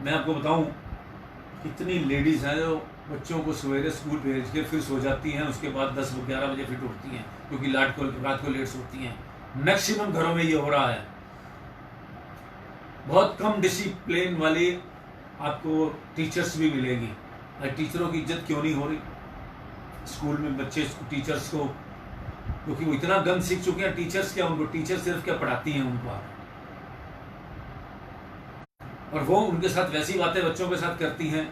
मैं आपको बताऊं, कितनी लेडीज हैं जो बच्चों को सवेरे स्कूल भेज के फिर सो जाती हैं, उसके बाद 10-11 बजे फिर उठती हैं, क्योंकि रात को लेट सोती हैं। मैक्सिमम घरों में ये हो रहा है। बहुत कम डिसिप्लिन वाली आपको टीचर्स भी मिलेंगी। टीचरों की इज्जत क्यों नहीं हो रही स्कूल में? बच्चे टीचर्स को, क्योंकि वो इतना गंद सीख चुके हैं। टीचर्स क्या, उनको टीचर सिर्फ क्या पढ़ाती हैं उनको, और वो उनके साथ वैसी बातें बच्चों के साथ करती हैं,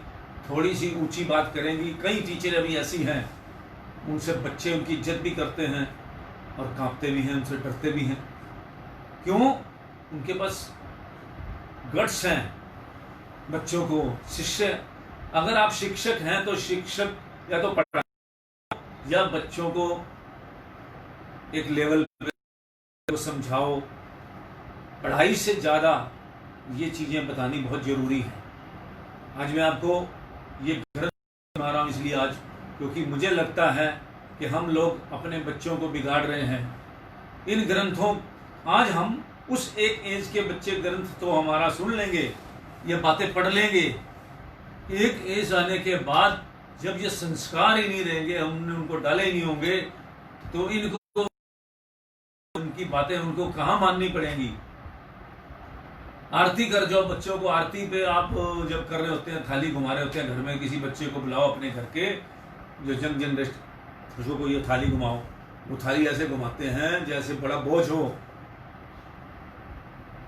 थोड़ी सी ऊंची बात करेंगी। कई टीचर अभी ऐसी हैं, उनसे बच्चे उनकी इज्जत भी करते हैं और कांपते भी हैं, उनसे डरते भी हैं। क्यों? उनके पास गट्स हैं। बच्चों को शिष्य, अगर आप शिक्षक हैं तो शिक्षक या तो पढ़ा, या बच्चों को एक लेवल पे समझाओ। पढ़ाई से ज़्यादा ये चीज़ें बतानी बहुत ज़रूरी है। आज मैं आपको ये ग्रंथ बना रहा हूँ इसलिए आज, क्योंकि मुझे लगता है कि हम लोग अपने बच्चों को बिगाड़ रहे हैं इन ग्रंथों। आज हम उस एक एज के बच्चे ग्रंथ तो हमारा सुन लेंगे, ये बातें पढ़ लेंगे, एक एज आने के बाद जब ये संस्कार ही नहीं रहेंगे, हमने उनको डाले ही नहीं होंगे, तो इनको उनकी बातें उनको कहाँ माननी पड़ेंगी। आरती कर जाओ बच्चों को, आरती पे आप जब कर रहे होते हैं, थाली घुमा रहे होते हैं, घर में किसी बच्चे को बुलाओ अपने घर के, जो यंग जनरेशन, उसको को ये थाली घुमाओ, वो थाली ऐसे घुमाते हैं जैसे बड़ा बोझ हो।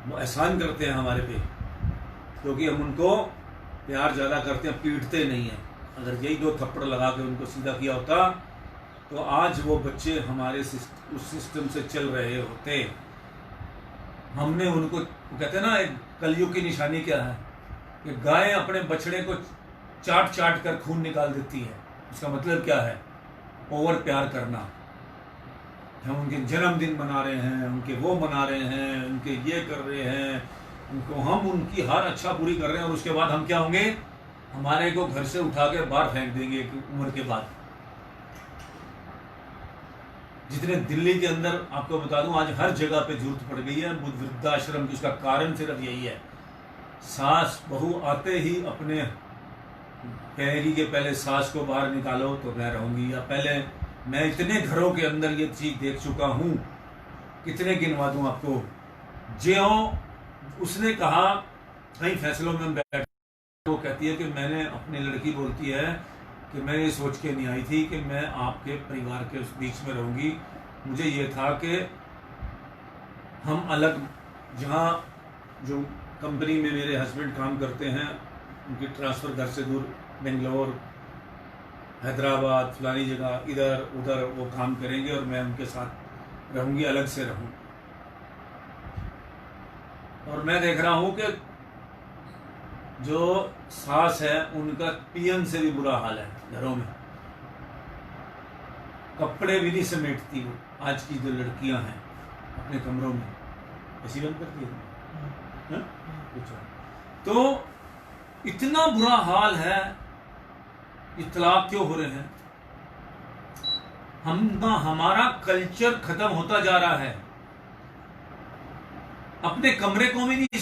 वो एहसान करते हैं हमारे पे, क्योंकि हम उनको प्यार ज़्यादा करते हैं, पीटते नहीं हैं। अगर यही 2 थप्पड़ लगा के उनको सीधा किया होता तो आज वो बच्चे हमारे उस सिस्टम से चल रहे होते। हमने उनको, कहते हैं ना, एक कलयुग की निशानी क्या है कि गाय अपने बछड़े को चाट चाट कर खून निकाल देती है। इसका मतलब क्या है? ओवर प्यार करना। हम उनके जन्मदिन मना रहे हैं, उनके वो मना रहे हैं, उनके ये कर रहे हैं, उनको हम उनकी हर अच्छा पूरी कर रहे हैं, और उसके बाद हम क्या होंगे? हमारे को घर से उठा के बाहर फेंक देंगे एक उम्र के बाद। जितने दिल्ली के अंदर आपको बता दूं, आज हर जगह पे जरूरत पड़ गई है वृद्धाश्रम की। उसका कारण सिर्फ यही है, सास बहू आते ही अपने कहेगी कि पहले सास को बाहर निकालो तो मैं रहूंगी, या पहले मैं इतने घरों के अंदर ये चीज देख चुका हूं, कितने गिनवा दूं आपको। ज्यों उसने कहा कई फैसलों में बैठ, वो कहती है कि मैंने, अपनी लड़की बोलती है कि मैं ये सोच के नहीं आई थी कि मैं आपके परिवार के उस बीच में रहूंगी। मुझे ये था कि हम अलग, जहाँ जो कंपनी में मेरे हस्बैंड काम करते हैं उनकी ट्रांसफ़र घर से दूर, बेंगलोर, हैदराबाद, फलानी जगह, इधर उधर वो काम करेंगे और मैं उनके साथ रहूंगी, अलग से रहूं। और मैं देख रहा हूं कि जो सास है उनका पीएन से भी बुरा हाल है घरों में। कपड़े भी नहीं समेटती वो, आज की जो लड़कियां हैं अपने कमरों में ऐसी बंद करती है। तो इतना बुरा हाल है, इतलाक क्यों हो रहे हैं? हमारा कल्चर खत्म होता जा रहा है। अपने कमरे को भी नहीं,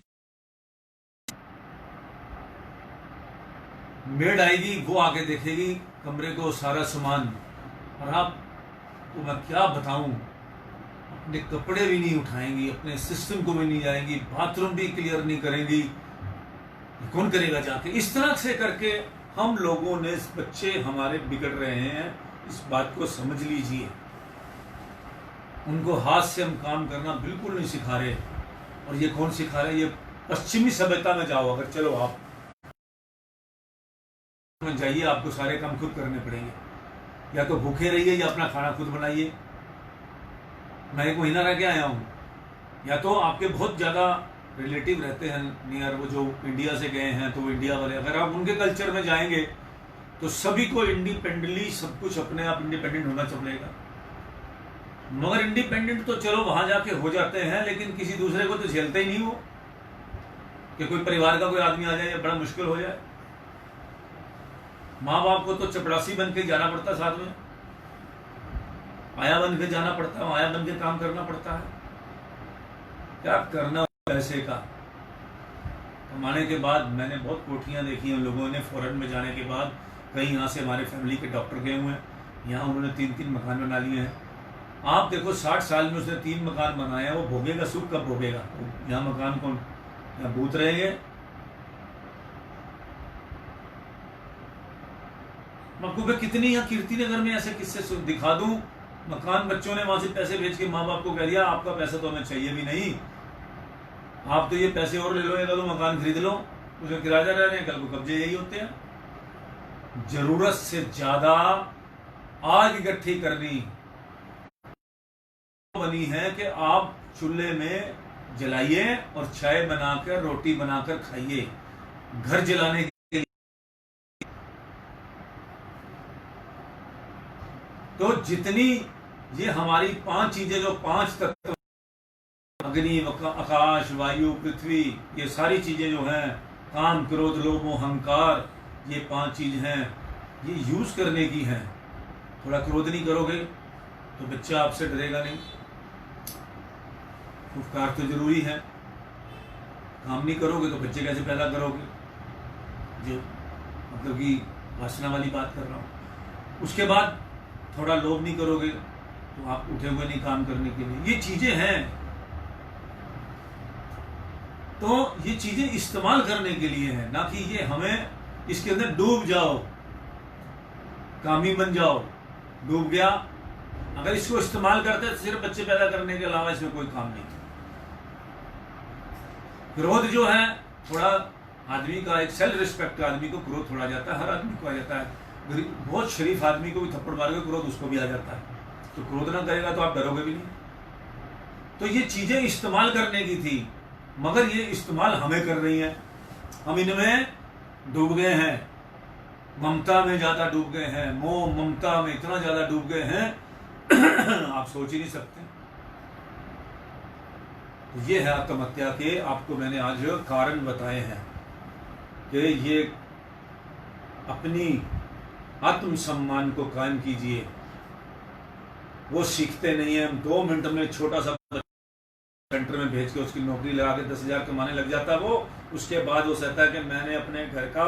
मेड आएगी वो आके देखेगी कमरे को, सारा सामान, और आप तो मैं क्या बताऊं, अपने कपड़े भी नहीं उठाएंगी, अपने सिस्टम को भी नहीं जाएंगी, बाथरूम भी क्लियर नहीं करेंगी, कौन करेगा जाके? इस तरह से करके हम लोगों ने, बच्चे हमारे बिगड़ रहे हैं, इस बात को समझ लीजिए। उनको हाथ से हम काम करना बिल्कुल नहीं सिखा रहे, और ये कौन सिखा रहे? ये पश्चिमी सभ्यता में जाओ, अगर चलो आप में जाइए, आपको सारे काम खुद करने पड़ेंगे, या तो भूखे रहिए या अपना खाना खुद बनाइए। मैं 1 महीना रह के आया हूँ, या तो आपके बहुत ज़्यादा रिलेटिव रहते हैं नियर, वो जो इंडिया से गए हैं, तो वो इंडिया वाले, अगर आप उनके कल्चर में जाएंगे तो सभी को इंडिपेंडेंटली सब कुछ अपने आप इंडिपेंडेंट होना चलेगा। मगर इंडिपेंडेंट तो चलो वहां जाके हो जाते हैं, लेकिन किसी दूसरे को तो झेलते ही नहीं वो, कि कोई परिवार का कोई आदमी आ जाए या बड़ा मुश्किल हो जाए। माँ बाप को तो चपरासी बन के जाना पड़ता, साथ में आया बन के जाना पड़ता है, आया बन के काम करना पड़ता है। क्या करना पैसे का कमाने के बाद। मैंने बहुत कोठियां देखी हैं लोगों ने, फॉरेन में जाने के बाद। कहीं यहाँ से हमारे फैमिली के डॉक्टर गए हुए हैं, यहाँ उन्होंने 3-3 मकान बना लिए हैं। आप देखो 60 साल में उसने 3 मकान बनाए हैं, वो भोगेगा सुख कब भोगेगा? यहाँ मकान कौन, यहाँ भूत रहेंगे? आपको मैं कितनी यहाँ कीर्ति नगर में ऐसे किस्से दिखा दूं। मकान बच्चों ने वहां से पैसे भेज के माँ बाप को कह दिया आपका पैसा तो हमें चाहिए भी नहीं, आप तो ये पैसे और ले लो, या तो मकान खरीद लो, उसे किराया रह रहे हैं, कल को कब्जे यही होते हैं। जरूरत से ज्यादा आग इकट्ठी करनी बनी है कि आप चूल्हे में जलाइए और चाय बनाकर, रोटी बनाकर खाइए। घर जलाने के लिए तो जितनी ये हमारी 5 चीजें, जो 5 तत्व, अग्नि, आकाश, वायु, पृथ्वी, ये सारी चीजें जो हैं, काम, क्रोध, लोभ, मोह, अहंकार, ये 5 चीज हैं, ये यूज करने की हैं। थोड़ा क्रोध नहीं करोगे तो बच्चा आपसे डरेगा नहीं। उपकार तो जरूरी है, काम नहीं करोगे तो बच्चे कैसे पैदा करोगे, जो मतलब कि वासना वाली बात कर रहा हूँ। उसके बाद थोड़ा लोभ नहीं करोगे तो आप उठे हुए नहीं काम करने के लिए। ये चीजें हैं, तो ये चीजें इस्तेमाल करने के लिए हैं, ना कि ये हमें इसके अंदर डूब जाओ, कामी बन जाओ। डूब गया, अगर इसको इस्तेमाल करते तो सिर्फ बच्चे पैदा करने के अलावा इसमें कोई काम नहीं। क्रोध जो है थोड़ा आदमी का, एक सेल्फ रिस्पेक्ट का आदमी को क्रोध थोड़ा जाता है, हर आदमी को आ जाता है। बहुत शरीफ आदमी को भी थप्पड़ मारोगे क्रोध उसको भी आ जाता है। तो क्रोध ना करेगा तो आप डरोगे भी नहीं। तो ये चीजें इस्तेमाल करने की थी, मगर ये इस्तेमाल हमें कर रही है। हम इनमें डूब गए हैं, ममता में ज्यादा डूब गए हैं, मोह ममता में इतना ज्यादा डूब गए हैं आप सोच ही नहीं सकते। ये है आत्महत्या के, आपको मैंने आज कारण बताए हैं कि ये अपनी आत्मसम्मान को कायम कीजिए। वो सीखते नहीं है। 2 मिनट में छोटा सा सेंटर में भेज के उसकी नौकरी लगा के 10,000 कमाने लग जाता है वो। उसके बाद वो कहता है कि मैंने अपने घर का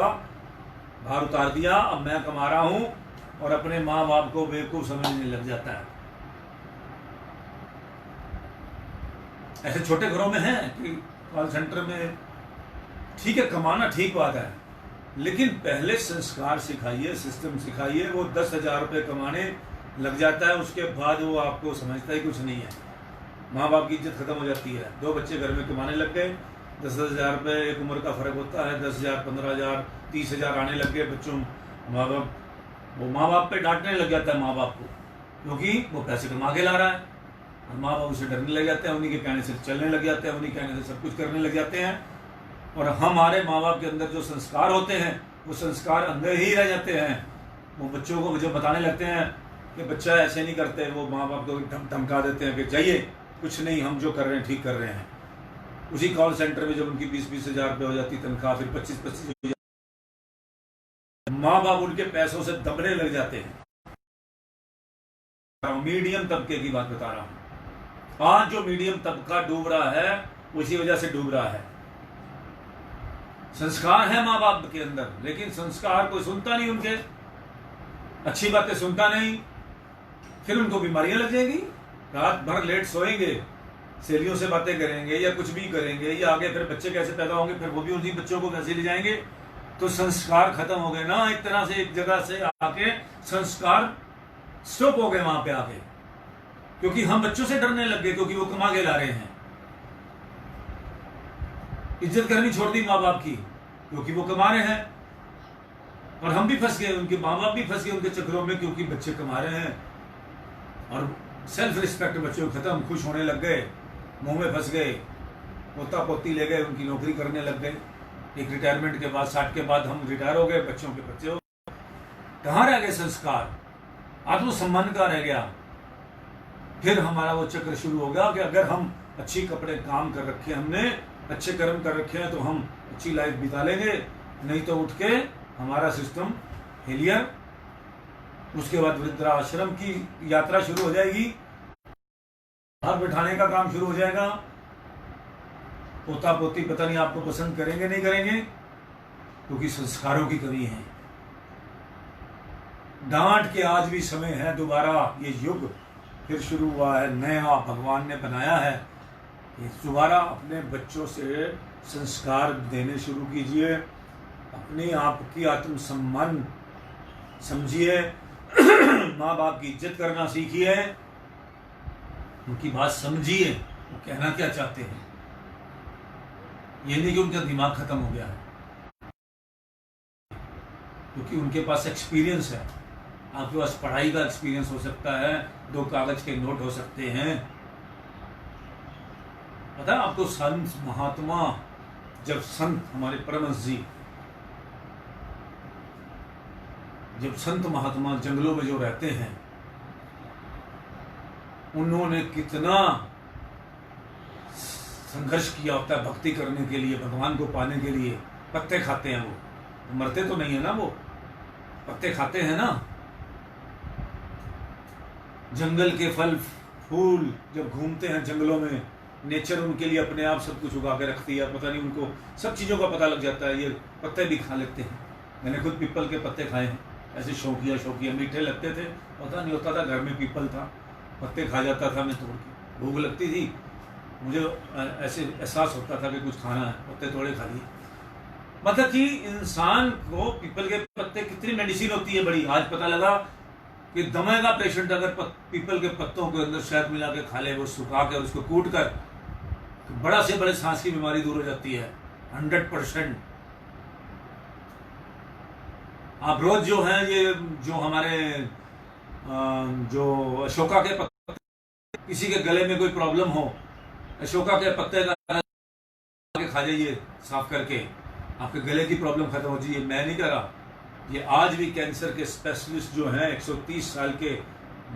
भार उतार दिया, अब मैं कमा रहा हूं, और अपने माँ बाप को बेवकूफ समझने लग जाता है। ऐसे छोटे घरों में है कि कॉल सेंटर में ठीक है, कमाना ठीक बात है, लेकिन पहले संस्कार सिखाइए, सिस्टम सिखाइए। वो 10,000 रुपये कमाने लग जाता है, उसके बाद वो आपको समझता ही कुछ नहीं है। माँ बाप की इज्जत खत्म हो जाती है। 2 बच्चे घर में कमाने लग गए, 10,000 रुपये, एक उम्र का फर्क होता है, 10,000, 15,000, 30,000 आने लग गए बच्चों। माँ बाप पे डांटने लग जाता है माँ बाप को, क्योंकि वो पैसे कमा के ला रहा है, और माँ बाप उसे डरने लग जाते हैं, उन्हीं के कहने से चलने लग जाते हैं, उन्हीं के कहने से सब कुछ करने लग जाते हैं। और हमारे माँ बाप के अंदर जो संस्कार होते हैं वो संस्कार अंदर ही रह जाते हैं। वो बच्चों को जो बताने लगते हैं कि बच्चा ऐसे नहीं करते, वो माँ बाप को धमका देते हैं कि जाइए, कुछ नहीं, हम जो कर रहे हैं ठीक कर रहे हैं। उसी कॉल सेंटर में जब उनकी 20-20 हज़ार रुपये हो जाती तनख्वाह, फिर 25-25 हो जाती, माँ बाप उनके पैसों से दबने लग जाते हैं। मीडियम तबके की बात बता रहा हूं। आज जो मीडियम तबका डूब रहा है उसी वजह से डूब रहा है। संस्कार है माँ बाप के अंदर, लेकिन संस्कार कोई सुनता नहीं, उनके अच्छी बातें सुनता नहीं, फिर उनको बीमारियां लग जाएगी। रात भर लेट सोएंगे, सहेलियों से बातें करेंगे या कुछ भी करेंगे, या आगे फिर बच्चे कैसे पैदा होंगे, फिर वो भी उन्हीं बच्चों को वैसे ले जाएंगे। तो संस्कार खत्म हो गए ना, एक तरह से एक जगह से आके संस्कार स्टॉप हो गए वहां पे आके, क्योंकि हम बच्चों से डरने लग गए, क्योंकि वो कमा के ला रहे हैं। इज्जत करनी छोड़ दी माँ बाप की, क्योंकि वो कमा रहे हैं, और हम भी फंस गए, उनके माँ बाप भी फंस गए उनके चक्रों में, क्योंकि बच्चे कमा रहे हैं। और सेल्फ रिस्पेक्ट बच्चों खत्म, खुश होने लग गए, मुंह में फंस गए, पोता पोती ले गए, उनकी नौकरी करने लग गए। एक रिटायरमेंट के बाद 60 के बाद हम रिटायर हो गए, बच्चों के बच्चे हो गए। कहाँ रह गए संस्कार? आत्मसम्मान का रह गया। फिर हमारा वो चक्र शुरू हो गया कि अगर हम अच्छी कपड़े काम कर रखे, हमने अच्छे कर्म कर रखे हैं, तो हम अच्छी लाइफ बिता लेंगे, नहीं तो उठ के हमारा सिस्टम फेलियर। उसके बाद वृद्धाश्रम की यात्रा शुरू हो जाएगी, बाहर बिठाने का काम शुरू हो जाएगा। पोता पोती पता नहीं आपको पसंद करेंगे नहीं करेंगे, क्योंकि संस्कारों की कमी है। डांट के आज भी समय है, दोबारा ये युग फिर शुरू हुआ है, नया भगवान ने बनाया है। ये दोबारा अपने बच्चों से संस्कार देने शुरू कीजिए, अपने आप की आत्मसम्मान समझिए, माँ बाप की इज्जत करना सीखिए, उनकी बात समझिए, वो कहना क्या चाहते हैं। ये नहीं कि उनका दिमाग खत्म हो गया है, क्योंकि उनके पास एक्सपीरियंस है। आपके पास पढ़ाई का एक्सपीरियंस हो सकता है, 2 कागज के नोट हो सकते हैं। पता है आपको, संत महात्मा, जब संत हमारे परमहंस जी, जब संत महात्मा जंगलों में जो रहते हैं, उन्होंने कितना संघर्ष किया होता है भक्ति करने के लिए, भगवान को पाने के लिए। पत्ते खाते हैं वो, मरते तो नहीं है ना, वो पत्ते खाते हैं ना। जंगल के फल फूल जब घूमते हैं जंगलों में, नेचर उनके लिए अपने आप सब कुछ उगा के रखती है। पता नहीं उनको सब चीज़ों का पता लग जाता है, ये पत्ते भी खा लेते हैं। मैंने खुद पीपल के पत्ते खाए हैं, ऐसे शौकिया मीठे लगते थे, पता नहीं होता था घर में पीपल था, पत्ते खा जाता था मैं तोड़ के। भूख लगती थी मुझे, ऐसे एहसास होता था कि कुछ खाना है, पत्ते तोड़े खा लिए। मतलब कि इंसान को पीपल के पत्ते कितनी मेडिसिन होती है बड़ी। आज पता लगा कि दमे का पेशेंट अगर पीपल के पत्तों के अंदर शहद मिला के खा ले, वो सुखा के और उसको कूट कर, तो बड़ा से बड़े सांस की बीमारी दूर हो जाती है 100%। आप रोज जो है ये जो हमारे जो अशोका के पत्ते, किसी के गले में कोई प्रॉब्लम हो, अशोका के पत्ते का खा जाइए साफ करके, आपके गले की प्रॉब्लम खत्म हो जाइए। मैं नहीं कह रहा, ये आज भी कैंसर के स्पेशलिस्ट जो हैं 130 साल के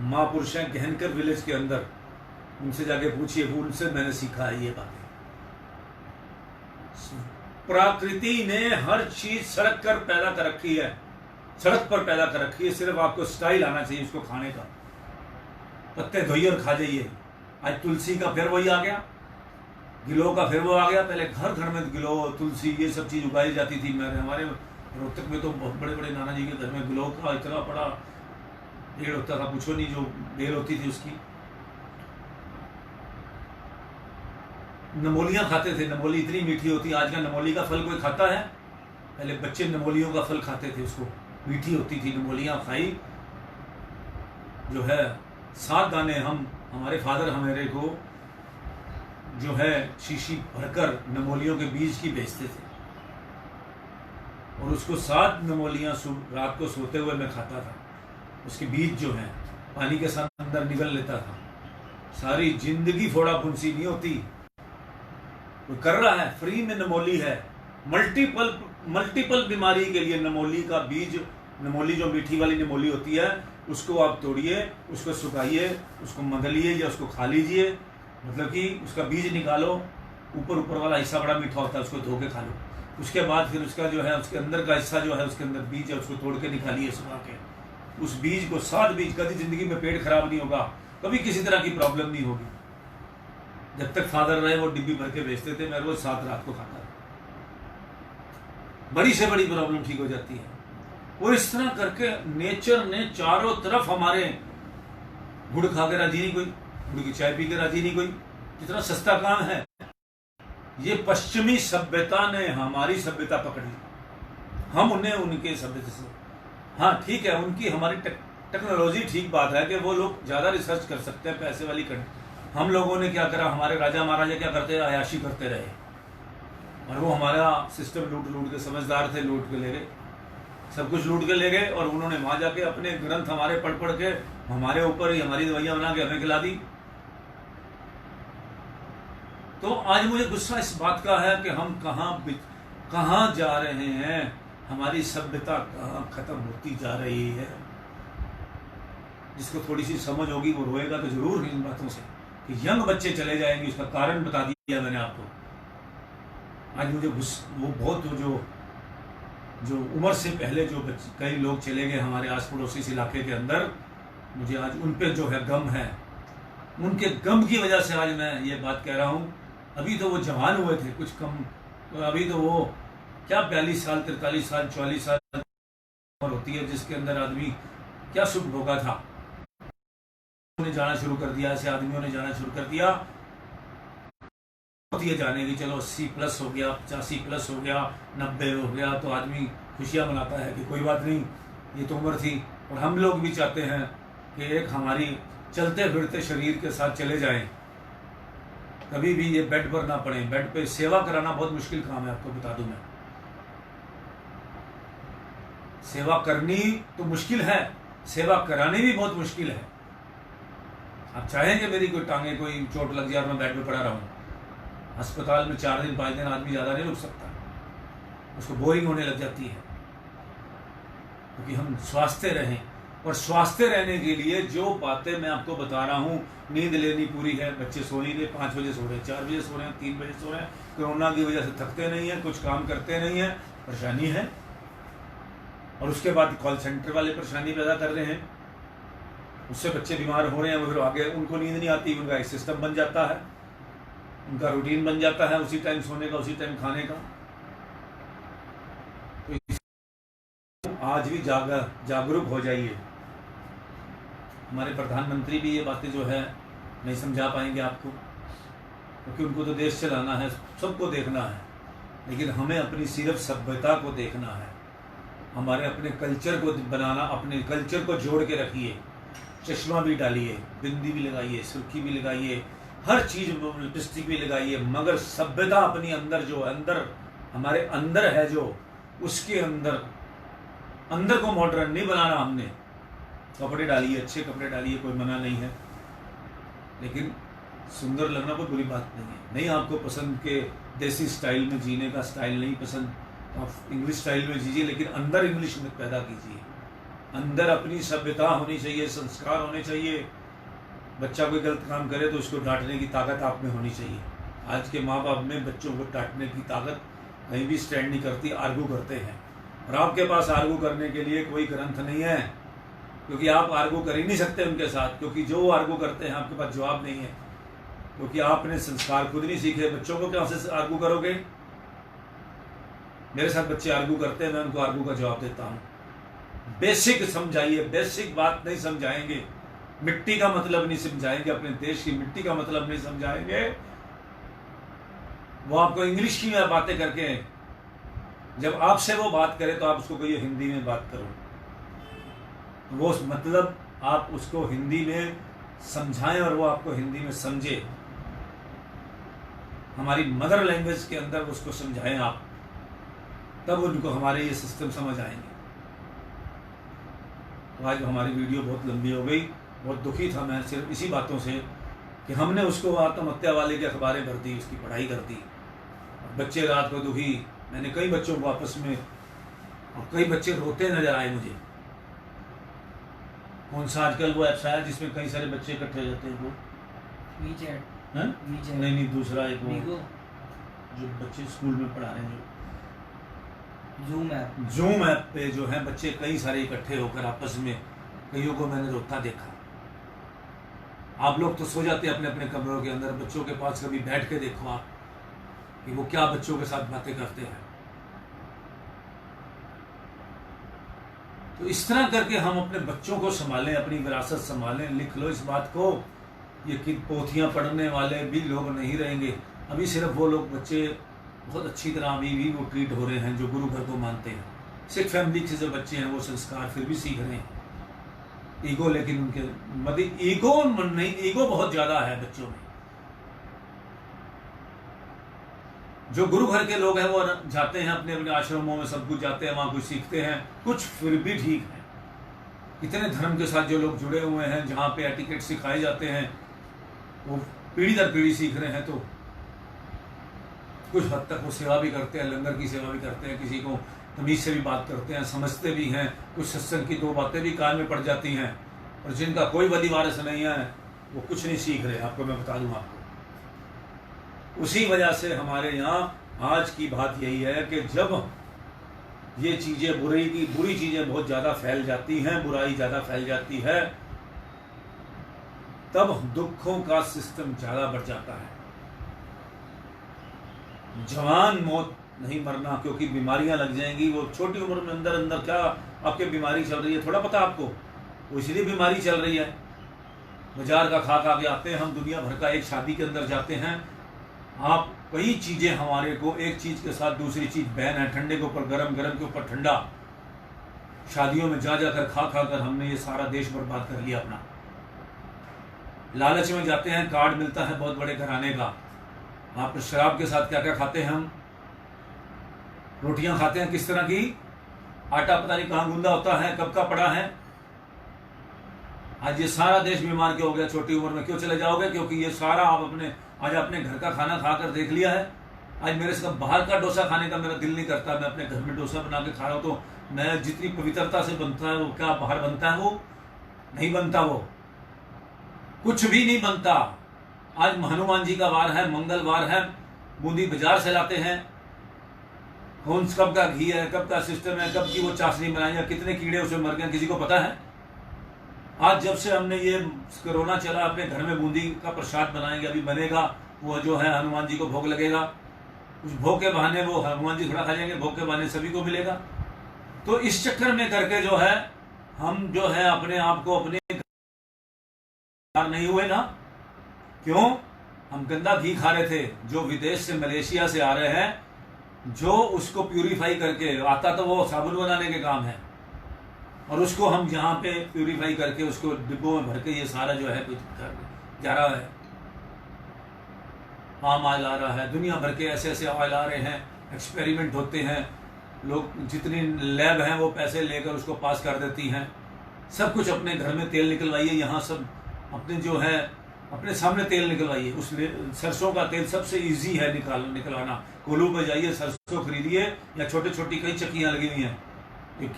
महापुरुष हैं गहनकर विलेज के अंदर, उनसे जाके पूछिए, वो उनसे मैंने सीखा है ये बातें। प्रकृति ने हर चीज सड़क कर पैदा कर रखी है, सड़क पर पैदा कर रखी है, सिर्फ आपको स्टाइल आना चाहिए उसको खाने का। पत्ते धोइए और खा जाइए। आज तुलसी का फिर वही आ गया, गिलों का फिर वो आ गया। पहले घर घर में गिलों, तुलसी, ये सब चीज उगाई जाती थी। मेरे हमारे रोहतक में तो बहुत बड़े बड़े नाना जी के घर में गिलों का इतना बड़ा पेड़ होता था, पूछो नहीं, जो बेल होती थी उसकी। नमोलियां खाते थे, नमोली इतनी मीठी होती। आज का नमोली का फल कोई खाता है? पहले बच्चे नमोलियों का फल खाते थे, उसको मीठी होती थी। नमोलियां खाई जो है 7 दाने, हमारे फादर हमारे को जो है शीशी भरकर नमोलियों के बीज की बेचते थे, और उसको 7 नमोलियां रात को सोते हुए मैं खाता था। उसके बीज जो है पानी के साथ अंदर निगल लेता था। सारी जिंदगी फोड़ा फुंसी नहीं होती। वो कर रहा है, फ्री में नमोली है। मल्टीपल बीमारी के लिए नमोली का बीज, नमोली जो मीठी वाली नमोली होती है, उसको आप तोड़िए, उसको सुखाइए, उसको मदलिए या उसको खा लीजिए। मतलब कि उसका बीज निकालो, ऊपर वाला हिस्सा बड़ा मीठा होता है, उसको धो के खा लो। उसके बाद फिर उसका जो है उसके अंदर का हिस्सा जो है उसके अंदर बीज है, उसको तोड़ के निकालिए सुखा के। उस बीज को 7 बीज, कभी जिंदगी में पेट खराब नहीं होगा, कभी किसी तरह की प्रॉब्लम नहीं होगी। जब तक फादर रहे वो डिब्बी भर के बेचते थे, मैं रोज 7 रात को खाता था। बड़ी से बड़ी प्रॉब्लम ठीक हो जाती है। और इस तरह करके नेचर ने चारों तरफ हमारे, गुड़ खा के राजी नहीं कोई, गुड़ की चाय पी के राजी नहीं कोई, कितना सस्ता काम है। ये पश्चिमी सभ्यता ने हमारी सभ्यता पकड़ ली, हम उन्हें उनके सभ्यता से, हाँ ठीक है, उनकी हमारी टेक्नोलॉजी ठीक बात है कि वो लोग ज्यादा रिसर्च कर सकते हैं, पैसे वाली कंट्री। हम लोगों ने क्या करा, हमारे राजा महाराजा क्या करते, अयाशी करते रहे, और वो हमारा सिस्टम लूट के, समझदार थे, लूट के ले गए, सब कुछ लूट के ले गए। और उन्होंने वहां जाके अपने ग्रंथ हमारे पढ़ के हमारे ऊपर ही हमारी दवाइयां बना के हमें खिला दी। तो आज मुझे गुस्सा इस बात का है कि हम कहाँ जा रहे हैं, हमारी सभ्यता कहाँ खत्म होती जा रही है। जिसको थोड़ी सी समझ होगी वो रोएगा तो जरूर इन बातों से कि यंग बच्चे चले जाएंगे, उसका कारण बता दिया मैंने आपको। आज मुझे वो बहुत जो उम्र से पहले जो कई लोग चले गए हमारे आस पड़ोसी इस इलाके के अंदर, मुझे आज उन पे जो है गम है। उनके गम की वजह से आज मैं ये बात कह रहा हूँ। अभी तो वो जवान हुए थे कुछ कम, तो अभी तो वो क्या 42 साल 43 साल 44 साल उम्र होती है, जिसके अंदर आदमी क्या सुख भोगा था। उन्होंने जाना शुरू कर दिया, ऐसे आदमियों ने जाना शुरू कर दिया, होती है जाने की। चलो 80+ हो गया, 85+ हो गया, 90 हो गया, तो आदमी खुशियां मनाता है कि कोई बात नहीं, ये तो उम्र थी। और हम लोग भी चाहते हैं कि एक हमारी चलते फिरते शरीर के साथ चले जाएं, कभी भी ये बेड पर ना पड़े। बेड पे सेवा कराना बहुत मुश्किल काम है, आपको बता दूं मैं। सेवा करनी तो मुश्किल है, सेवा करानी भी बहुत मुश्किल है। आप चाहें कि मेरी कोई टांगे कोई चोट लग जाए और मैं बेड पे पड़ा रहूं, अस्पताल में 4 दिन 5 दिन आदमी ज़्यादा नहीं रुक सकता, उसको बोरिंग होने लग जाती है। क्योंकि हम स्वास्थ्य रहें, और स्वास्थ्य रहने के लिए जो बातें मैं आपको बता रहा हूँ, नींद लेनी पूरी है, बच्चे सो नहीं रहे, 5 बजे सो रहे हैं, 4 बजे सो रहे हैं, 3 बजे सो रहे हैं, कोरोना की वजह से थकते नहीं हैं, कुछ काम करते नहीं हैं, परेशानी है। और उसके बाद कॉल सेंटर वाले परेशानी पैदा कर रहे हैं, उससे बच्चे बीमार हो रहे हैं, वो फिर आगे उनको नींद नहीं आती, उनका एक सिस्टम बन जाता है, उनका रूटीन बन जाता है उसी टाइम सोने का, उसी टाइम खाने का। तो आज भी जागरूक हो जाइए। हमारे प्रधानमंत्री भी ये बातें जो है नहीं समझा पाएंगे आपको, क्योंकि उनको तो देश चलाना है, सबको देखना है, लेकिन हमें अपनी सिर्फ सभ्यता को देखना है, हमारे अपने कल्चर को बनाना, अपने कल्चर को जोड़ के रखिए। चश्मा भी डालिए, बिंदी भी लगाइए, सुर्खी भी लगाइए, हर चीज लिपस्टिक भी लगाइए, मगर सभ्यता अपनी अंदर जो अंदर हमारे अंदर है, जो उसके अंदर को मॉडर्न नहीं बनाना हमने। कपड़े डालिए, अच्छे कपड़े डालिए, कोई मना नहीं है, लेकिन सुंदर लगना कोई बुरी बात नहीं है। नहीं आपको पसंद के देसी स्टाइल में जीने का स्टाइल नहीं पसंद, तो आप इंग्लिश स्टाइल में जीजिए, लेकिन अंदर इंग्लिश में पैदा कीजिए। अंदर अपनी सभ्यता होनी चाहिए, संस्कार होने चाहिए। बच्चा कोई गलत काम करे तो उसको डांटने की ताकत आप में होनी चाहिए। आज के माँ बाप में बच्चों को डांटने की ताकत कहीं भी स्टैंड नहीं करती, आर्गू करते हैं। और आपके पास आर्गू करने के लिए कोई ग्रंथ नहीं है, क्योंकि आप आर्गू कर ही नहीं सकते उनके साथ, क्योंकि जो वो आर्गू करते हैं आपके पास जवाब नहीं है, क्योंकि आपने संस्कार खुद नहीं सीखे। बच्चों को क्या से आर्गू करोगे? मेरे साथ बच्चे आर्गू करते हैं, मैं उनको आर्गू का जवाब देता हूँ। बेसिक समझाइए, बेसिक बात नहीं समझाएंगे, मिट्टी का मतलब नहीं समझाएंगे, अपने देश की मिट्टी का मतलब नहीं समझाएंगे। वो आपको इंग्लिश की बातें करके, जब आपसे वो बात करे तो आप उसको कहिए हिंदी में बात करो, वो मतलब आप उसको हिंदी में समझाएं और वो आपको हिंदी में समझे। हमारी मदर लैंग्वेज के अंदर उसको समझाएं आप, तब उनको हमारे ये सिस्टम समझ आएंगे। तो आज हमारी वीडियो बहुत लंबी हो गई, बहुत दुखी था मैं सिर्फ इसी बातों से कि हमने उसको आत्महत्या वाले की अखबारें भर दी, उसकी पढ़ाई कर दी, बच्चे रात को दुखी। मैंने कई बच्चों को आपस में, और कई बच्चे रोते नजर आए मुझे। कौन सा आजकल वो ऐप्स आया जिसमें कई सारे बच्चे इकट्ठे हो जाते हैं? वो वीचैट हैं? नहीं, दूसरा एक वो जो बच्चे स्कूल में पढ़ा रहे हैं, जो जूम ऐप पे जो है बच्चे कई सारे इकट्ठे होकर आपस में, कईयों को मैंने रोता देखा। आप लोग तो सो जाते हैं अपने अपने कमरों के अंदर, बच्चों के पास कभी बैठ के देखो आप कि वो क्या बच्चों के साथ बातें करते हैं। तो इस तरह करके हम अपने बच्चों को संभालें, अपनी विरासत संभालें। लिख लो इस बात को, ये कि पोथियां पढ़ने वाले भी लोग नहीं रहेंगे। अभी सिर्फ वो लोग बच्चे बहुत अच्छी तरह अभी भी वो ट्रीट हो रहे हैं जो गुरु घर को मानते हैं। सिख फैमिली के जो बच्चे हैं वो संस्कार फिर भी सीख रहे हैं। ईगो, लेकिन उनके मतलब ईगो नहीं, ईगो बहुत ज्यादा है बच्चों में। जो गुरु घर के लोग हैं वो जाते हैं अपने अपने आश्रमों में, सब कुछ जाते हैं, वहां कुछ सीखते हैं, कुछ फिर भी ठीक है। इतने धर्म के साथ जो लोग जुड़े हुए हैं, जहाँ पे एटिकेट सिखाए जाते हैं, वो पीढ़ी दर पीढ़ी सीख रहे हैं, तो कुछ हद तक वो सेवा भी करते हैं, लंगर की सेवा भी करते हैं, किसी को तमीज से भी बात करते हैं, समझते भी हैं। कुछ सत्संग की 2 बातें भी कान में पड़ जाती हैं। और जिनका कोई वली वारिस नहीं है वो कुछ नहीं सीख रहे, आपको मैं बता दूं आपको। उसी वजह से हमारे यहाँ आज की बात यही है कि जब ये चीजें बुरी चीजें बहुत ज्यादा फैल जाती हैं, बुराई ज्यादा फैल जाती है, तब दुखों का सिस्टम ज्यादा बढ़ जाता है। जवान मौत नहीं मरना, क्योंकि बीमारियां लग जाएंगी। वो छोटी उम्र में अंदर अंदर क्या आपके बीमारी चल रही है थोड़ा पता आपको, वो इसलिए बीमारी चल रही है। बाजार का खा के आते हैं हम, दुनिया भर का, एक शादी के अंदर जाते हैं आप, कई चीजें हमारे को, एक चीज के साथ दूसरी चीज बैन है, ठंडे के ऊपर गरम, गरम के ऊपर ठंडा। शादियों में जा जाकर खा कर हमने ये सारा देश बर्बाद कर लिया अपना। लालच में जाते हैं, कार्ड मिलता है बहुत बड़े घराने का। आप शराब के साथ क्या क्या खाते हैं हम, रोटियां खाते हैं किस तरह की, आटा पता नहीं कहाँ गूंदा होता है, कब का पड़ा है। आज ये सारा देश बीमार क्यों हो गया? छोटी उम्र में क्यों चले जाओगे? क्योंकि ये सारा आप आज अपने घर का खाना खाकर देख लिया है, आज मेरे से बाहर का डोसा खाने का मेरा दिल नहीं करता, मैं अपने घर में डोसा बना के खा रहा हूँ। तो मैं जितनी पवित्रता से बनता है वो क्या बाहर बनता है? वो नहीं बनता, वो कुछ भी नहीं बनता। आज हनुमान जी का वार है, मंगलवार है, बूंदी बाजार से लाते हैं, कौन कब का घी है, कब का सिस्टम है, कब की वो चाशनी बनाई है, कितने कीड़े उसमें मर गए, किसी को पता है? आज जब से हमने ये कोरोना चला, अपने घर में बूंदी का प्रसाद बनाएंगे, अभी बनेगा, वो जो है हनुमान जी को भोग लगेगा, उस भोग के बहाने वो हनुमान जी थोड़ा खा जाएंगे, भोग के बहाने सभी को मिलेगा। तो इस चक्कर में करके जो है हम जो है अपने आप को अपने नहीं हुए ना। क्यों? हम गंदा घी खा रहे थे जो विदेश से, मलेशिया से आ रहे हैं, जो उसको प्यूरिफाई करके आता, तो वो साबुन बनाने के काम है, और उसको हम यहाँ पे प्यूरिफाई करके उसको डिब्बों में भर के ये सारा जो है कुछ जा रहा है। पाम ऑयल आ रहा है, दुनिया भर के ऐसे ऐसे ऑयल आ रहे हैं, एक्सपेरिमेंट होते हैं, लोग जितनी लैब हैं वो पैसे लेकर उसको पास कर देती हैं। सब कुछ अपने घर में तेल निकलवाइए, यहाँ सब अपने जो है अपने सामने तेल निकलवाइए। उस सरसों का तेल सबसे इजी है निकलवाना। कोल्हू पे जाइए, सरसों खरीदिए, या छोटी छोटी कई चक्कियाँ लगी हुई हैं, एक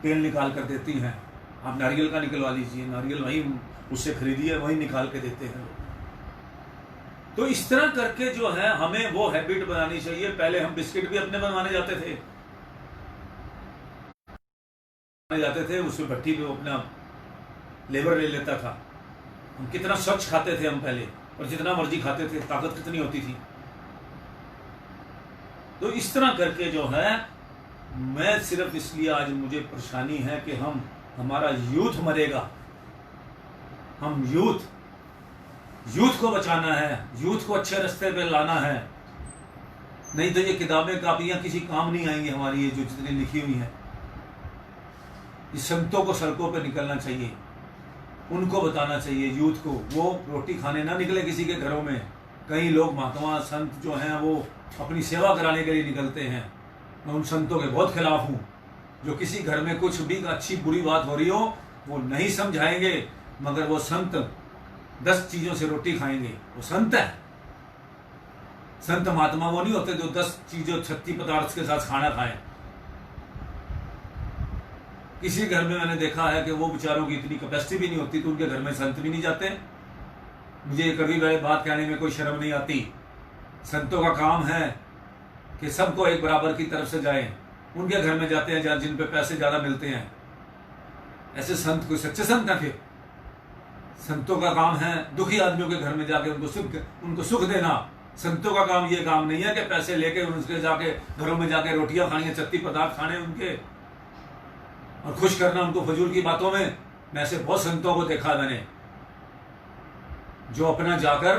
तेल निकाल कर देती हैं। आप नारियल का निकलवा लीजिए, नारियल वहीं उससे खरीदिए, वहीं निकाल के देते हैं। तो इस तरह करके जो है हमें वो हैबिट बनानी चाहिए। पहले हम बिस्किट भी अपने बनवाने जाते थे, उसमें भट्टी पे अपना लेबर ले लेता था। हम कितना स्वच्छ खाते थे हम पहले, और जितना मर्जी खाते थे, ताकत कितनी होती थी। तो इस तरह करके जो है, मैं सिर्फ इसलिए आज मुझे परेशानी है कि हमारा यूथ मरेगा। हम यूथ को बचाना है, यूथ को अच्छे रास्ते पे लाना है, नहीं तो ये किताबें कापियां किसी काम नहीं आएंगी हमारी, ये जो जितनी लिखी हुई हैं। इस संतों को सड़कों पे निकलना चाहिए, उनको बताना चाहिए यूथ को। वो रोटी खाने ना निकले किसी के घरों में। कई लोग महात्मा संत जो हैं वो अपनी सेवा कराने के लिए निकलते हैं। मैं उन संतों के बहुत खिलाफ हूँ, जो किसी घर में कुछ भी अच्छी बुरी बात हो रही हो वो नहीं समझाएंगे, मगर वो संत 10 चीजों से रोटी खाएंगे। वो संत है। संत महात्मा वो नहीं होते जो 10 चीजों 36 पदार्थ के साथ खाना खाएं। किसी घर में मैंने देखा है कि वो बेचारों की इतनी कैपेसिटी भी नहीं होती, तो उनके घर में संत भी नहीं जाते। मुझे कभी बात कहने में कोई शर्म नहीं आती। संतों का काम है कि सबको एक बराबर की तरफ से जाएं। उनके घर में जाते हैं जहाँ जिन पे पैसे ज्यादा मिलते हैं। ऐसे संत कोई सच्चे संत ना थे। संतों का काम है दुखी आदमियों के घर में जाके उनको सुख देना। संतों का काम ये काम नहीं है कि पैसे लेके उनके जाके घरों में जाके रोटियां खानी, 36 पदार्थ खाने उनके और खुश करना उनको फजूल की बातों में। मैं ऐसे बहुत संतों को देखा मैंने, जो अपना जाकर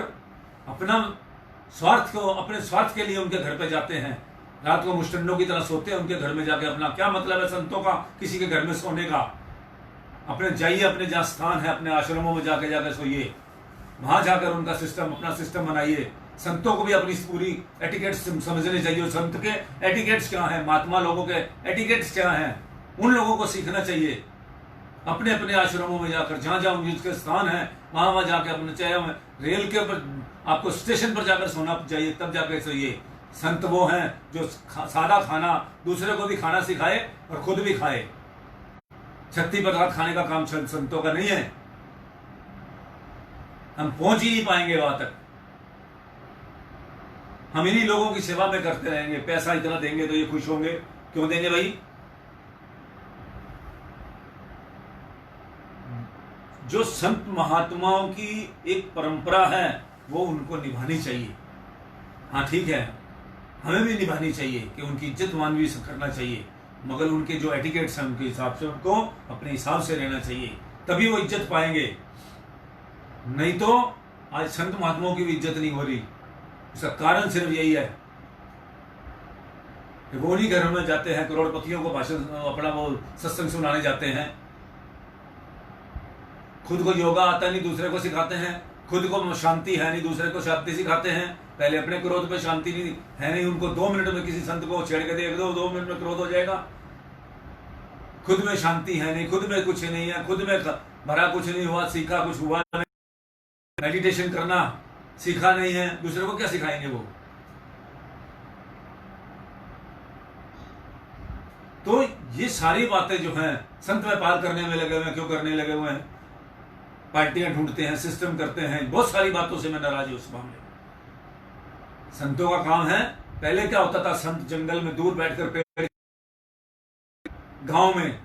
अपने स्वार्थ के लिए उनके घर पे जाते हैं। रात को मुस्टंडों की तरह सोते हैं उनके घर में जाके। अपना क्या मतलब है संतों का किसी के घर में सोने का? अपने जाइए, अपने जहाँ स्थान है अपने आश्रमों में जाके सोइए, वहां जाकर उनका सिस्टम, अपना सिस्टम बनाइए। संतों को भी अपनी पूरी एटिकेट्स समझने चाहिए। संत के एटिकेट्स क्या हैं, महात्मा लोगों के एटिकेट्स क्या हैं, उन लोगों को सीखना चाहिए। अपने अपने आश्रमों में जाकर जहां जहां जिसके स्थान है वहां जाके अपने, चाहे रेल के ऊपर आपको स्टेशन पर जाकर सोना चाहिए, तब जाकर सोइए। संत वो हैं जो सादा खाना दूसरे को भी खाना सिखाए और खुद भी खाए। 36 पदार्थ खाने का काम संतों का नहीं है। हम पहुंच ही नहीं पाएंगे वहां तक। हम इन्हीं लोगों की सेवा में करते रहेंगे। पैसा इतना देंगे तो ये खुश होंगे। क्यों देंगे भाई? जो संत महात्माओं की एक परंपरा है वो उनको निभानी चाहिए। हाँ ठीक है, हमें भी निभानी चाहिए कि उनकी इज्जत मानवी से करना चाहिए, मगर उनके जो एटिकेट्स हैं उनके हिसाब से उनको अपने हिसाब से रहना चाहिए, तभी वो इज्जत पाएंगे। नहीं तो आज संत महात्माओं की भी इज्जत नहीं हो रही। इसका कारण सिर्फ यही है कि वो नहीं घरों में जाते हैं, करोड़पतियों को भाषण अपना वो सत्संग सुनाने जाते हैं। खुद को योगा आता नहीं, दूसरे को सिखाते हैं। खुद को शांति है नहीं, दूसरे को शांति सिखाते हैं। पहले अपने क्रोध पे शांति नहीं है नहीं, उनको 2 मिनट में किसी संत को छेड़ के देख दो, 2 मिनट में क्रोध हो जाएगा। खुद में शांति है नहीं, खुद में कुछ नहीं है, खुद में भरा कुछ नहीं हुआ, सीखा कुछ हुआ नहीं, मेडिटेशन करना सीखा नहीं है, दूसरे को क्या सिखाएंगे वो? तो ये सारी बातें जो हैं, संत व्यापार करने में लगे हुए हैं, क्यों करने लगे हुए हैं? पार्टियां ढूंढते हैं, सिस्टम करते हैं, बहुत सारी बातों से मैं नाराज हूं उस मामले में। संतों का काम है, पहले क्या होता था, संत जंगल में दूर बैठकर पेड़ गांव में,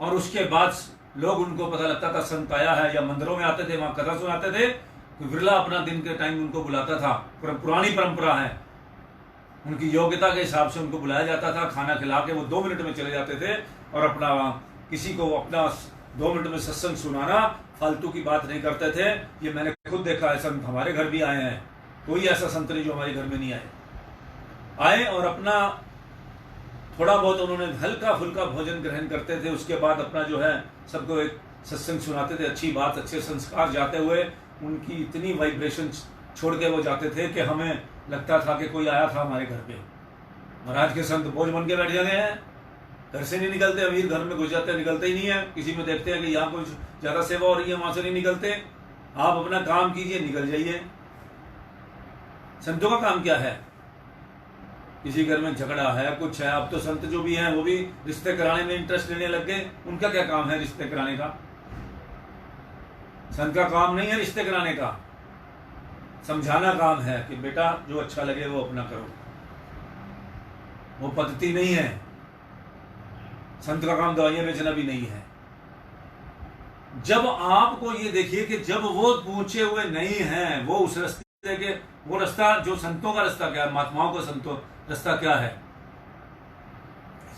और उसके बाद लोग, उनको पता लगता था संत आया है, या मंदिरों में आते थे, वहां कथा सुनाते थे, तो विरला अपना दिन के टाइम उनको बुलाता था। पुरानी परंपरा है, उनकी योग्यता के हिसाब से उनको बुलाया जाता था, खाना खिला के वो 2 मिनट में चले जाते थे, और अपना किसी को अपना 2 मिनट में सत्संग सुनाना, फालतू की बात नहीं करते थे। ये मैंने खुद देखा है, संत हमारे घर भी आए हैं, कोई ऐसा संत नहीं जो हमारे घर में नहीं आए और अपना थोड़ा बहुत उन्होंने हल्का फुल्का भोजन ग्रहण करते थे, उसके बाद अपना जो है सबको एक सत्संग सुनाते थे, अच्छी बात, अच्छे संस्कार, जाते हुए उनकी इतनी वाइब्रेशन छोड़ के वो जाते थे कि हमें लगता था कि कोई आया था हमारे घर पे। महाराज के संत बोझ बन के बैठ जाते हैं, घर से नहीं निकलते, अमीर घर में घुस जाते हैं, निकलते ही नहीं है। किसी में देखते हैं कि यहाँ कुछ ज्यादा सेवा हो रही है, वहां से नहीं निकलते। आप अपना काम कीजिए, निकल जाइए। संतों का काम क्या है? किसी घर में झगड़ा है, कुछ है, अब तो संत जो भी हैं वो भी रिश्ते कराने में इंटरेस्ट लेने लग गए। उनका क्या काम है रिश्ते कराने का? संत का काम नहीं है रिश्ते कराने का, समझाना काम है कि बेटा जो अच्छा लगे वो अपना करो। वो पद्धति नहीं है। संत का काम दवाइयां बेचना भी नहीं है। जब आपको ये देखिए कि जब वो पूछे हुए नहीं हैं, वो उस रास्ते के, वो रास्ता जो संतों का रास्ता क्या है, महात्माओं का संतों रास्ता क्या है?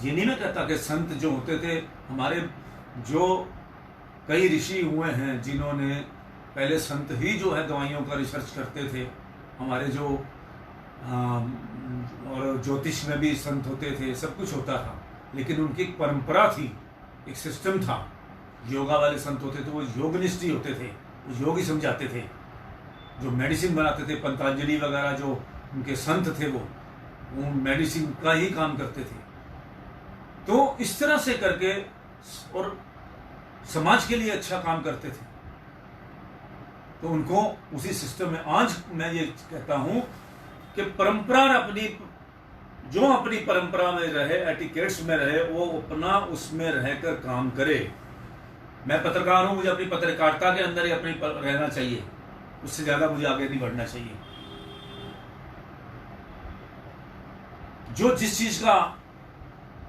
ये नहीं मैं कहता कि संत जो होते थे हमारे, जो कई ऋषि हुए हैं जिन्होंने पहले, संत ही जो है दवाइयों का रिसर्च करते थे। हमारे जो और ज्योतिष में भी संत होते थे, सब कुछ होता था, लेकिन उनकी एक परंपरा थी, एक सिस्टम था। योगा वाले संत होते थे, वो योगनिष्ठ ही होते थे, वो योग ही समझाते थे। जो मेडिसिन बनाते थे, पतंजलि वगैरह जो उनके संत थे, वो मेडिसिन का ही काम करते थे। तो इस तरह से करके और समाज के लिए अच्छा काम करते थे, तो उनको उसी सिस्टम में। आज मैं ये कहता हूं कि परंपरा अपनी, जो अपनी परंपरा में रहे, एटिकेट्स में रहे, वो अपना उसमें रहकर काम करे। मैं पत्रकार हूं, मुझे अपनी पत्रकारिता के अंदर ही अपनी रहना चाहिए, उससे ज्यादा मुझे आगे नहीं बढ़ना चाहिए। जो जिस चीज का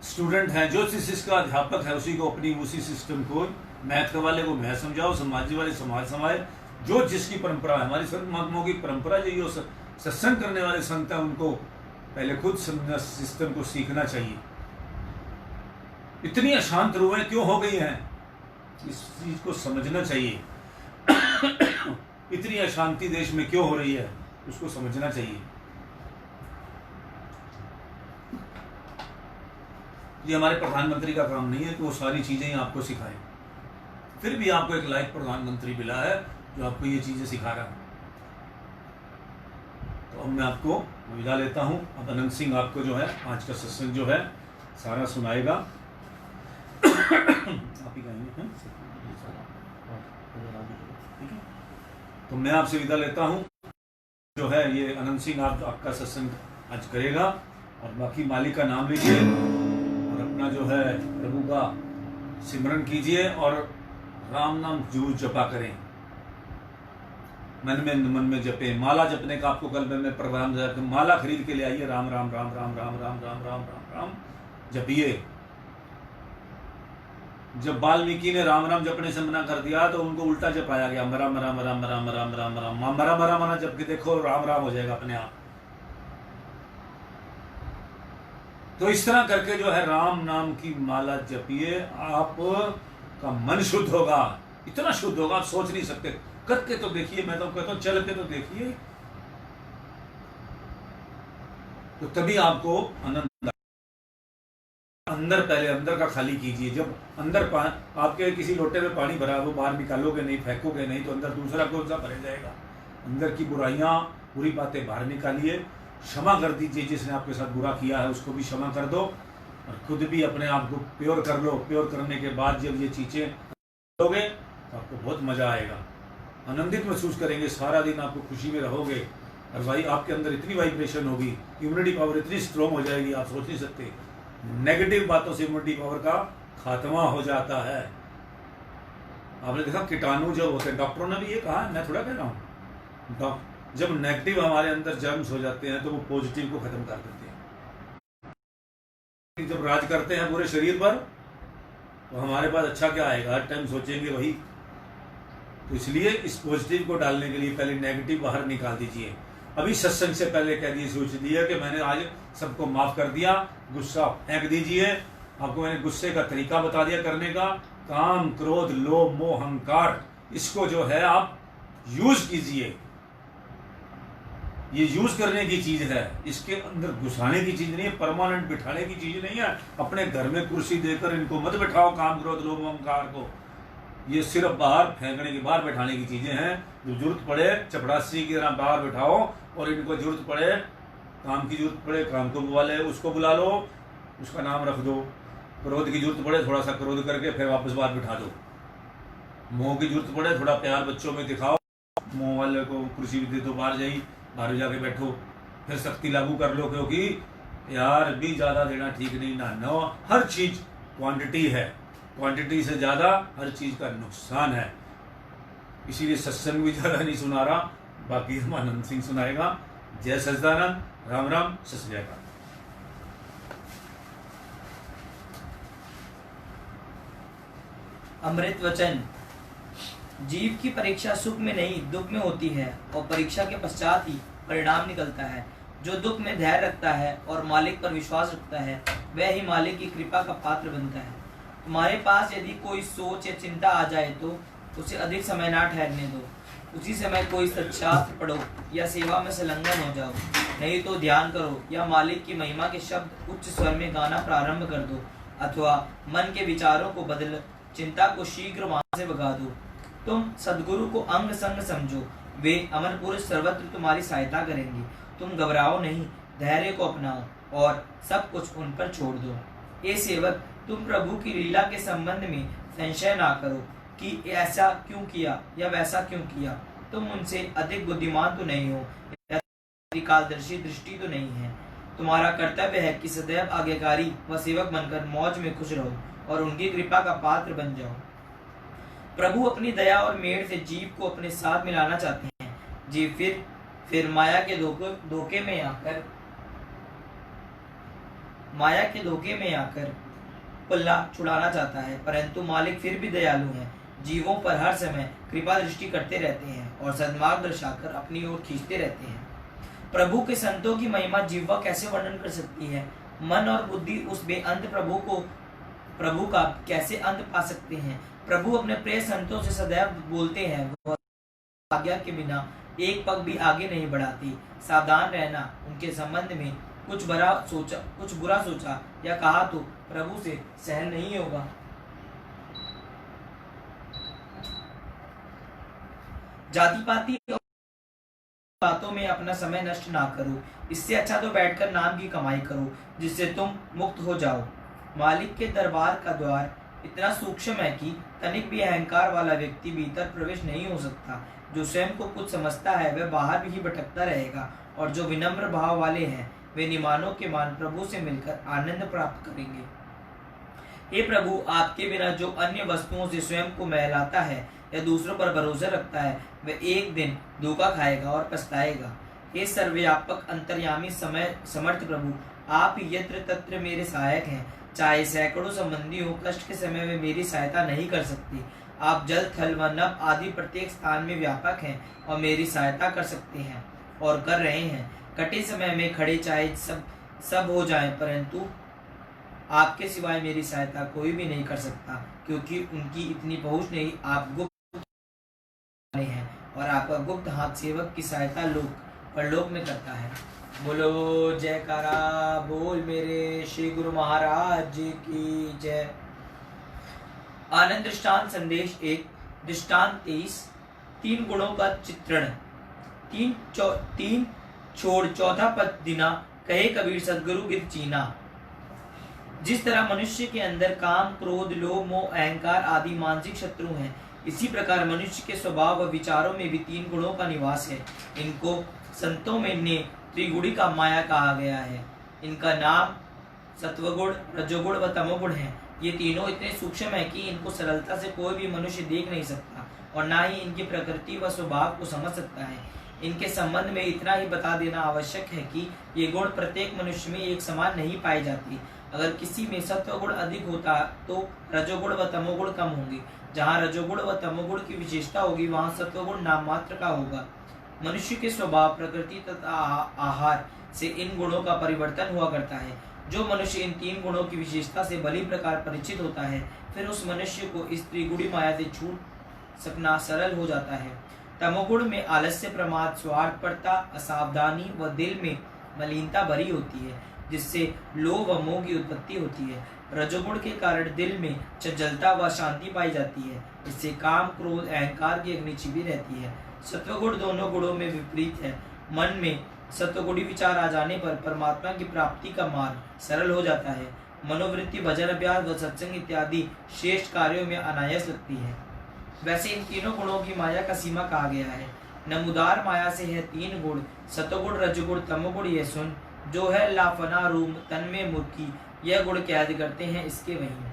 स्टूडेंट है, जो जिस चीज का अध्यापक है, उसी को अपनी उसी सिस्टम को, मैथ वाले को मैथ समझाओ, समाज वाले समाज समझाए। जो जिसकी परंपरा है, हमारी संत महात्माओं की परंपरा जो सत्संग करने वाले संत हैं, उनको पहले खुद सिस्टम को सीखना चाहिए। इतनी अशांत रूहें क्यों हो गई हैं, इस चीज को समझना चाहिए। इतनी अशांति देश में क्यों हो रही है, उसको समझना चाहिए। ये हमारे प्रधानमंत्री का काम नहीं है कि वो सारी चीजें ही आपको सिखाए। फिर भी आपको एक लाइफ प्रधानमंत्री मिला है जो आपको ये चीजें सिखा रहा है। तो अब मैं आपको विदा लेता हूं। अब अनंत सिंह आपको जो है आज का सत्संग जो है सारा सुनाएगा। आप ही गाएंगे, ठीक है? तो मैं आपसे विदा लेता हूं। जो है ये अनंत सिंह आपका सत्संग आज करेगा, और बाकी मालिक का नाम लीजिए और अपना जो है प्रभु का सिमरन कीजिए और राम नाम जरूर जपा करें। मन में जपे। माला जपने का आपको कल में प्रोग्राम दिया, माला खरीद के ले आइए, राम राम राम राम राम राम राम राम राम राम जपिए। जब वाल्मीकि ने राम राम जपने से मना कर दिया तो उनको उल्टा जपाया गया, मरा मरा मरा मरा मरा मरा मरा मरा मरा मरा जप के देखो राम राम हो जाएगा अपने आप। तो इस तरह करके जो है राम नाम की माला जपिए, आप का मन शुद्ध होगा, इतना शुद्ध होगा आप सोच नहीं सकते। करके तो देखिए, मैं तो कहता हूं चल के तो देखिए, तो तभी आपको आनंद। अंदर पहले अंदर का खाली कीजिए। जब अंदर आपके किसी लोटे में पानी भरा, वो बाहर निकालोगे नहीं, फेंकोगे नहीं, तो अंदर दूसरा कौन सा भर जाएगा। अंदर की बुराइयां, बुरी बातें बाहर निकालिए। क्षमा कर दीजिए, जिसने आपके साथ बुरा किया है उसको भी क्षमा कर दो, और खुद भी अपने आप को प्योर कर लो। प्योर करने के बाद जब ये चीजें करोगे तो आपको बहुत मजा आएगा, आनंदित महसूस करेंगे, सारा दिन आपको खुशी में रहोगे। और भाई आपके अंदर इतनी वाइब्रेशन होगी, इम्यूनिटी पावर इतनी स्ट्रॉन्ग हो जाएगी, आप सोच नहीं सकते। नेगेटिव बातों से इम्यूनिटी पावर का खात्मा हो जाता है। आपने देखा कीटाणु जब होते हैं, डॉक्टरों ने भी ये कहा, मैं थोड़ा कह रहा हूँ, जब नेगेटिव हमारे अंदर जर्म्स हो जाते हैं तो वो पॉजिटिव को खत्म कर देते हैं। जब राज करते हैं पूरे शरीर पर तो हमारे पास अच्छा क्या आएगा, हर टाइम सोचेंगे वही। तो इसलिए इस पॉजिटिव को डालने के लिए पहले नेगेटिव बाहर निकाल दीजिए। अभी सत्संग से पहले कह दिए, सोच दिया कि मैंने आज सबको माफ कर दिया, गुस्सा फेंक दीजिए। आपको मैंने गुस्से का तरीका बता दिया करने का। काम, क्रोध, लोभ, मोह, अहंकार, इसको जो है आप यूज कीजिए। ये यूज करने की चीज है, इसके अंदर घुसाने की चीज नहीं है, परमानेंट बिठाने की चीज नहीं है। अपने घर में कुर्सी देकर इनको मत बिठाओ, काम, क्रोध, लोभ, अहंकार को। ये सिर्फ बाहर फेंकने की, बाहर बैठाने की चीजें हैं। जो जरूरत पड़े चपड़ासी की तरह बाहर बैठाओ, और इनको जरूरत पड़े, काम की जरूरत पड़े, काम को उसको बुला लो, उसका नाम रख दो। क्रोध की जरूरत पड़े, थोड़ा सा क्रोध करके फिर वापस बाहर बिठा दो। मोह की जरूरत पड़े, थोड़ा प्यार बच्चों में दिखाओ, मोह वाले को कुर्सी भी दे दो, बाहर बाहर जाके बैठो, फिर सख्ती लागू कर लो, क्योंकि प्यार भी ज्यादा देना ठीक नहीं ना। नो, हर चीज क्वांटिटी है, क्वांटिटी से ज्यादा हर चीज का नुकसान है। इसीलिए सत्संग भी ज्यादा नहीं सुना रहा, बाकी आनंद सिंह सुनाएगा। जय सच्चिदानंद, राम राम, सत श्री अकाल। अमृत वचन। जीव की परीक्षा सुख में नहीं दुख में होती है, और परीक्षा के पश्चात ही परिणाम निकलता है। जो दुख में धैर्य रखता है और मालिक पर विश्वास रखता है, वह ही मालिक की कृपा का पात्र बनता है। तुम्हारे पास यदि कोई सोच या चिंता आ जाए तो उसे अधिक समय ना ठहरने दो। उसी समय कोई सत्शास्त्र पढ़ो या सेवा में संलग्न हो जाओ, नहीं तो ध्यान करो या मालिक की महिमा के शब्द उच्च स्वर में गाना प्रारंभ कर दो, अथवा मन के विचारों को बदल चिंता को शीघ्र वहां से भगा दो। तुम सद्गुरु को अंग संग समझो, वे अमर पुरुष सर्वत्र तुम्हारी सहायता करेंगे। तुम घबराओ नहीं, धैर्य को अपनाओ और सब कुछ उन पर छोड़ दो। ये सेवक, तुम प्रभु की लीला के संबंध में संशय ना करो कि ऐसा क्यों किया या वैसा क्यों किया। तुम उनसे अधिक बुद्धिमान तो नहीं हो या त्रिकालदर्शी दृष्टि तो नहीं है। तुम्हारा कर्तव्य है कि सदैव आज्ञाकारी व सेवक बनकर मौज में खुश रहो और उनकी कृपा का पात्र बन जाओ। प्रभु अपनी दया और मेड़ से जीव को अपने साथ मिलाना चाहते हैं। जीव फिर माया के धोखे में आकर पल्ला छुड़ाना चाहता है, परंतु मालिक फिर भी दयालु है, जीवों पर हर समय कृपा दृष्टि करते रहते हैं और सद्मार्ग दर्शाकर अपनी ओर खींचते रहते हैं। प्रभु के संतों की महिमा जीवा कैसे वर्णन कर सकती है। मन और बुद्धि उस बेअंत प्रभु का कैसे अंत पा सकते हैं। प्रभु अपने प्रिय संतों से सदैव बोलते हैं, वह आज्ञा के बिना एक पग भी आगे नहीं बढ़ाती। सावधान रहना, उनके संबंध में कुछ बुरा सोचा या कहा तो प्रभु से सहन नहीं होगा। जाति पाति बातों में अपना समय नष्ट ना करो, इससे अच्छा तो बैठकर नाम की कमाई करो, जिससे तुम मुक्त हो जाओ। मालिक के दरबार का द्वार इतना सूक्ष्म है कि तनिक भी अहंकार वाला व्यक्ति भीतर प्रवेश नहीं हो सकता। जो स्वयं को कुछ समझता है वह बाहर भी भटकता रहेगा, और जो विनम्र भाव वाले हैं वे निमानों के मान प्रभु से मिलकर आनंद प्राप्त करेंगे। हे प्रभु, आपके बिना जो अन्य वस्तुओं से स्वयं को महलाता है या दूसरों पर भरोसा रखता है, वह एक दिन धोखा खाएगा और पछताएगा। हे सर्वव्यापक अंतर्यामी समय समर्थ प्रभु, आप ही यत्र तत्र मेरे सहायक हैं। चाहे सैकड़ों संबंधी हो, कष्ट के समय में मेरी सहायता नहीं कर सकती। आप जल, थल व नभ आदि प्रत्येक स्थान में व्यापक हैं और मेरी सहायता कर सकते हैं और कर रहे हैं। कठिन समय में खड़े चाहे सब हो जाएं, परंतु आपके सिवाय मेरी सहायता कोई भी नहीं कर सकता, क्योंकि उनकी इतनी पहुंच नहीं। आप गुप्त हैं और आपका गुप्त हाथ सेवक की सहायता परलोक में करता है। बोलो जयकारा बोल मेरे श्री गुरु महाराज जी की जय। आनंद दृष्टांत संदेश 1 दृष्टांत 23 तीन गुणों का चित्रण। तीन छोड़ चौथा पद दिना, कहे कबीर सदगुरु गिर चीना। जिस तरह मनुष्य के अंदर काम, क्रोध, लोभ, मोह, अहंकार आदि मानसिक शत्रु हैं, इसी प्रकार मनुष्य के स्वभाव व विचारों में भी तीन गुणों का निवास है। इनको संतों में ने त्रिगुणी का माया कहा गया है। इनका नाम सत्वगुण, रजोगुण व तमोगुण हैं। ये तीनों इतने सूक्ष्म हैं कि इनको सरलता से कोई भी मनुष्य देख नहीं सकता और ना ही इनकी प्रकृति व स्वभाव को समझ सकता है। इनके संबंध में इतना ही बता देना आवश्यक है कि ये गुण प्रत्येक मनुष्य में एक समान नहीं पाए जाती। अगर किसी में सत्वगुण अधिक होता तो रजोगुण व तमोगुण कम होंगे। जहाँ रजोगुण व तमोगुण की विशेषता होगी वहाँ सत्वगुण नाम मात्र का होगा। मनुष्य के स्वभाव, प्रकृति तथा आहार से इन गुणों का परिवर्तन हुआ करता है। जो मनुष्य इन तीन गुणों की विशेषता से भली प्रकार परिचित होता है, फिर उस मनुष्य को इस त्रिगुणी माया से छूट सकना सरल हो जाता है। तमोगुण में आलस्य, प्रमाद, स्वार्थपरता, असावधानी व दिल में मलिनता भरी होती है, जिससे लोभ व मोह की उत्पत्ति होती है। रजोगुण के कारण दिल में चंचलता व शांति पाई जाती है, इससे काम, क्रोध, अहंकार की अग्नि छिपी रहती है। सत्वगुण दोनों गुणों में विपरीत है। मन में सत्वगुणी विचार आ जाने पर परमात्मा की प्राप्ति का मार्ग सरल हो जाता है। मनोवृत्ति, भजन अभ्यास व सत्संग इत्यादि श्रेष्ठ कार्यों में अनायास लगती है। वैसे इन तीनों गुणों की माया का सीमा कहा गया है। नमुदार माया से है तीन गुण, सतोगुण, रजोगुण, तमोगुण। ये सुन, जो है लाफना रूम तन में मुर्की, यह गुण कैद करते हैं इसके वहीं।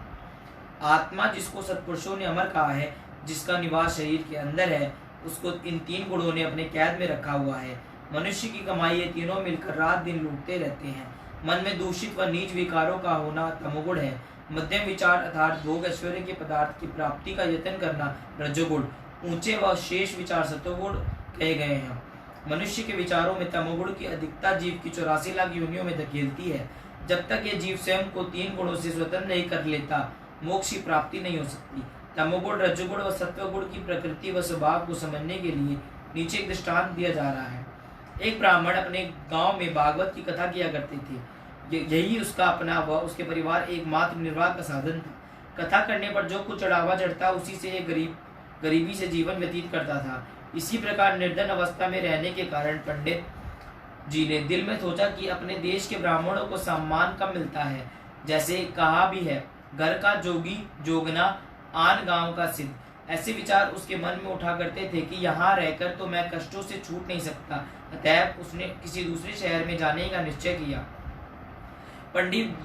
आत्मा, जिसको सत्पुरुषों ने अमर कहा है, जिसका निवास शरीर के अंदर है, उसको इन तीन गुणों ने अपने कैद में रखा हुआ है। मनुष्य की कमाई ये तीनों मिलकर रात दिन लूटते रहते हैं। मन में दूषित व नीच विकारों का होना तमोगुण है। मध्यम विचार अर्थात भोग ऐश्वर्य के पदार्थ की प्राप्ति का यत्न करना रजोगुण। ऊंचे व शेष विचार सतोगुण कहे गए हैं। मनुष्य के विचारों में तमोगुण की अधिकता जीव की 84 लाख योनियों में धकेलती है। जब तक ये जीव स्वयं को तीन गुणों से स्वतंत्र नहीं कर लेता, मोक्ष की प्राप्ति नहीं हो सकती। तमोगुण, रजोगुण व सत्वगुण की प्रकृति व स्वभाव को समझने के लिए नीचे एक दृष्टांत दिया जा रहा है। एक ब्राह्मण अपने गांव में भागवत की कथा किया करते थे। यही उसका अपना व उसके परिवार एकमात्र निर्वाह का साधन था। कथा करने पर जो कुछ चढ़ावा चढ़ता, उसी से गरीबी से जीवन व्यतीत करता था। इसी प्रकार निर्धन अवस्था में रहने के कारण पंडित जी ने दिल में सोचा कि अपने देश के ब्राह्मणों को सम्मान कम मिलता है। जैसे कहा भी है, घर का जोगी जोगना, आन गांव का सिद्ध। ऐसे विचार उसके मन में उठा करते थे कि यहाँ रहकर तो मैं कष्टों से छूट नहीं सकता। अतएव उसने किसी दूसरे शहर में जाने का निश्चय किया। पंडित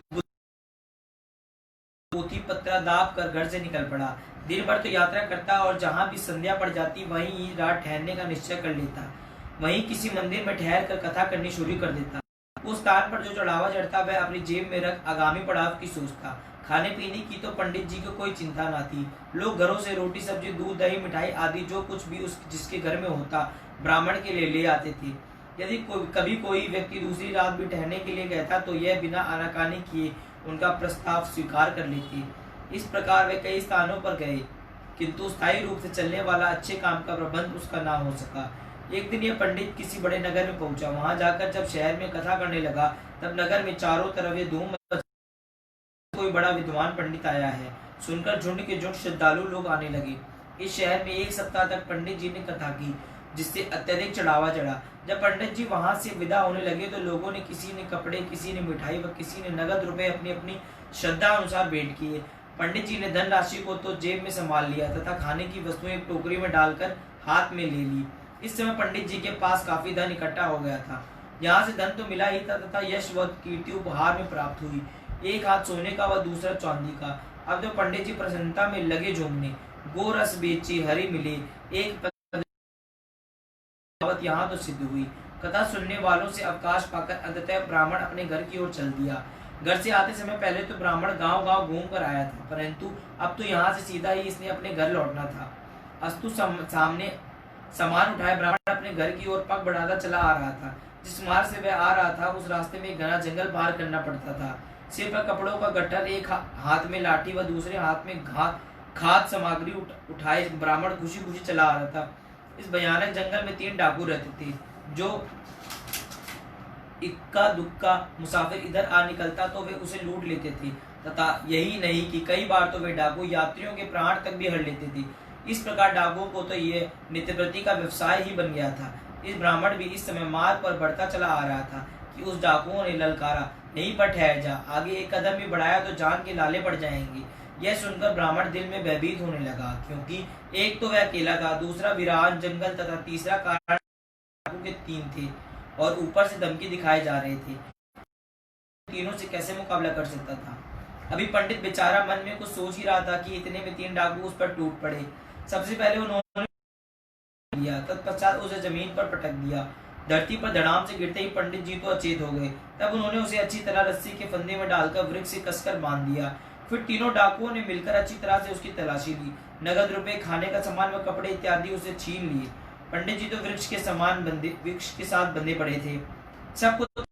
पोथी पत्रा दाब कर घर से निकल पड़ा। दिन भर तो यात्रा करता और जहाँ भी संध्या पड़ जाती वहीं रात ठहरने का निश्चय कर लेता। वहीं किसी मंदिर में ठहर कर कथा करनी शुरू कर देता। उस स्थान पर जो चढ़ावा चढ़ता वह अपनी जेब में रख आगामी पड़ाव की सोचता। खाने पीने की तो पंडित जी को कोई चिंता ना थी। लोग घरों से रोटी सब्जी, दूध, दही, मिठाई आदि जो कुछ भी जिसके घर में होता ब्राह्मण के लिए ले आते थे। यदि कभी कोई व्यक्ति दूसरी रात भी ठहरने के लिए कहता तो यह बिना आनाकानी किए उनका प्रस्ताव स्वीकार कर लेते। इस प्रकार वे कई स्थानों पर गए, किंतु स्थायी रूप से चलने वाला अच्छे काम का प्रबंध उसका ना हो सका। एक दिन यह पंडित किसी बड़े नगर में पहुंचा। वहां जाकर जब शहर में कथा करने लगा, तब नगर में चारों तरफ ये धूम, कोई बड़ा विद्वान पंडित आया है। सुनकर झुंड के झुंड श्रद्धालु लोग आने लगे। इस शहर में एक सप्ताह तक पंडित जी ने कथा की, जिससे अत्यधिक चढ़ावा चढ़ा। जब पंडित जी वहां से विदा होने लगे तो लोगों ने, किसी ने कपड़े, किसी ने मिठाई व किसी ने नगद रुपए अपनी अपनी श्रद्धा अनुसार भेंट किए। पंडित जी ने धन राशि को तो जेब में संभाल लिया तथा खाने की वस्तुएं एक टोकरी में डालकर हाथ में ले ली। इस समय पंडित जी के पास काफी धन इकट्ठा हो गया था। यहाँ से धन तो मिला ही था तथा यश व कीर्ति उपहार में प्राप्त हुई, एक हाथ सोने का व दूसरा चांदी का। अब तो पंडित जी प्रसन्नता में लगे झूमने। गोरस बेची हरी मिले, एक बात यहाँ तो सिद्ध हुई। कथा सुनने वालों से अवकाश पाकर अंततः ब्राह्मण अपने घर की ओर चल दिया। घर से आते समय पहले तो ब्राह्मण गांव गांव घूम कर आया था, परंतु अब तो यहाँ से सीधा ही इसने अपने घर लौटना था। अस्तु सामने सामान उठाए ब्राह्मण अपने घर की ओर पग बढ़ाता चला आ रहा था। जिस मार्ग से वह आ रहा था उस रास्ते में घना जंगल पार करना पड़ता था। सिर पर कपड़ों का गट्ठर, एक हाथ में लाठी व दूसरे हाथ में खाद सामग्री उठाए ब्राह्मण खुशी खुशी चला आ रहा था। इस भयानक जंगल में 3 डाकू रहते थे, जो इक्का दुक्का मुसाफिर इधर आ निकलता तो वे उसे लूट लेते थे तथा यही नहीं कि कई बार तो वे डाकू यात्रियों के प्राण तक भी हर लेते थे। इस प्रकार डाकुओं को तो ये नित्यप्रति का व्यवसाय ही बन गया था। इस ब्राह्मण भी इस समय मार्ग पर बढ़ता चला आ रहा था कि उस डाकुओं ने ललकारा, यहीं पर ठहर जा, आगे एक कदम भी बढ़ाया तो जान के लाले पड़ जाएंगे। यह सुनकर ब्राह्मण दिल में भयभीत होने लगा, क्योंकि एक तो वह अकेला था, दूसरा वीरान जंगल तथा तीसरा कारण डाकू के 3 थे और ऊपर से धमकी दिखाए जा रहे थे। तीनों से कैसे मुकाबला कर सकता था। अभी पंडित बेचारा मन में कुछ सोच ही रहा था कि इतने में 3 डाकू उस पर टूट पड़े। सबसे पहले उन्होंने लिया, तत्पश्चात उसे जमीन पर पटक दिया। धरती पर धड़ाम से गिरते ही पंडित जी तो अचेत हो गए। तब उन्होंने उसे अच्छी तरह रस्सी के फंदे में डालकर वृक्ष से कसकर बांध दिया। फिर तीनों डाकुओं ने मिलकर अच्छी तरह से उसकी तलाशी ली। नगद रुपए, खाने का सामान व कपड़े इत्यादि उसे छीन लिए। पंडित जी तो वृक्ष के साथ बंधे पड़े थे। सब कुछ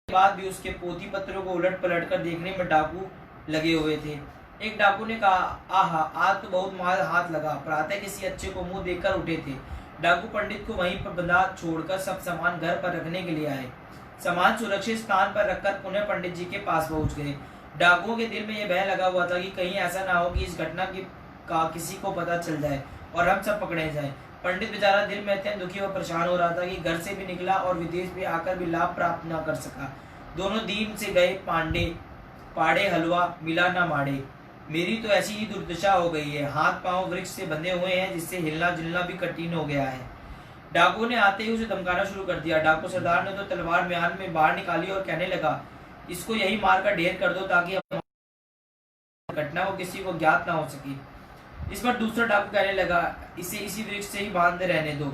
बाद भी उसके पोथी पत्रों को उलट पलट कर देखने में डाकू लगे हुए थे। एक डाकू ने कहा, आहा, आज तो बहुत मार हाथ लगा। प्रातः किसी अच्छे को मुंह देखकर उठे थे। डाकू पंडित को वहीं पर बंधा छोड़कर सब सामान घर पर रखने के लिए आए। सामान सुरक्षित स्थान पर रखकर पुनः पंडित जी के पास पहुंच गए। डाकुओं के दिल में यह भय लगा हुआ था कि कहीं ऐसा ना हो कि इस घटना का किसी को पता चल जाए और हम सब पकड़े जाएं। पंडित बेचारा दिल में अत्यंत दुखी और परेशान हो रहा था कि घर से भी निकला और विदेश भी आकर भी लाभ प्राप्त न कर सका। दोनों दीन से गए पाड़े हलवा मिला न माड़े। मेरी तो ऐसी ही दुर्दशा हो गई है। हाथ पांव वृक्ष से बंधे हुए हैं, जिससे हिलना जुलना भी कठिन हो गया है। डाकू ने आते ही उसे धमकाना शुरू कर दिया। डाकू सरदार ने तो तलवार म्यान में बाहर निकाली और कहने लगा, इसको यही मारकर ढेर कर दो ताकि घटना को किसी को ज्ञात ना हो सके। इस पर दूसरा डाकू कहने लगा, इसे इसी वृक्ष से ही बांध रहने दो,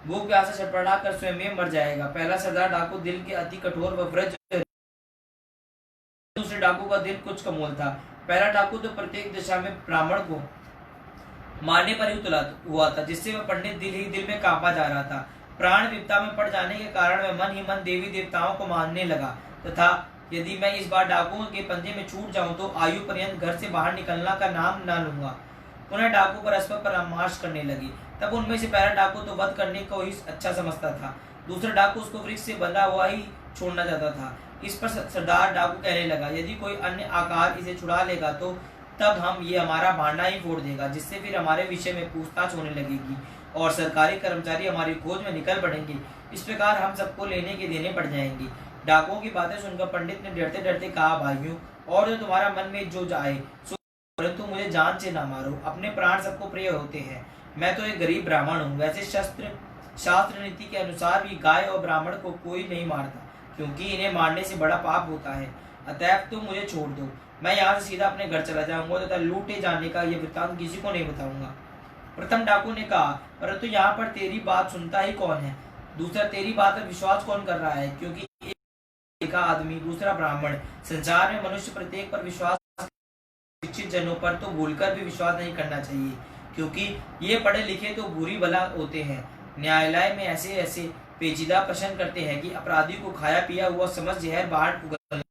भूख प्यास से छटपटा कर स्वयं मर जाएगा। पहला सरदार डाकू दिल के अति कठोर व वज्र, दूसरे डाकू का दिल कुछ कमोल था। पहला डाकू तो प्रत्येक दिशा में ब्राह्मण को मारने पर ही उतला हुआ था, जिससे वह पंडित दिल ही दिल में कांपा जा रहा था। प्राण विपदा में पड़ जाने के कारण वह मन ही मन देवी देवताओं को मानने लगा तथा यदि मैं इस बार डाकुओं के पंजे में छूट जाऊं तो आयु पर्यंत घर से बाहर निकलना का नाम न लूंगा। पुनः डाकू परस्पर परामर्श करने लगे। तब उनमें से पहला डाकू तो वध करने को ही अच्छा समझता था, दूसरा डाकू उसको वृक्ष से बंधा हुआ ही छोड़ना चाहता था। इस पर सरदार डाकू कहने लगा, यदि कोई अन्य आकार इसे छुड़ा लेगा तो तब हम ये हमारा भांडा ही फोड़ देगा, जिससे फिर हमारे विषय में पूछताछ होने लगेगी और सरकारी कर्मचारी हमारी खोज में निकल पड़ेंगे। इस प्रकार हम सबको लेने के देने पड़ जाएंगे। डाकुओं की बातें सुनकर पंडित ने डरते डरते कहा, भाइयों, और जो तुम्हारा मन में जो जाए सो, परंतु मुझे जान से ना मारो। अपने प्राण सबको प्रिय होते हैं। मैं तो एक गरीब ब्राह्मण हूँ। वैसे शास्त्र नीति के अनुसार भी गाय और ब्राह्मण को कोई नहीं मारता, क्योंकि इन्हें मारने से बड़ा पाप होता है। अतएव तुम मुझे छोड़ दो, मैं यहाँ से सीधा अपने घर चला जाऊंगा तथा लूटे जाने का ये वृत्तांत किसी को नहीं बताऊंगा। प्रथम डाकू ने कहा, परंतु यहाँ पर तेरी बात सुनता ही कौन है? दूसरा, तेरी बात पर विश्वास कौन कर रहा है? क्योंकि एक आदमी, दूसरा ब्राह्मण। संसार में मनुष्य प्रत्येक पर विश्वास, शिक्षित जनों पर तो भूलकर भी विश्वास नहीं करना चाहिए, क्योंकि ये पढ़े लिखे तो बुरी भला होते हैं। न्यायालय में ऐसे ऐसे पेचीदा प्रश्न करते हैं कि अपराधी को खाया पिया हुआ समझ जहर बाहर उगल,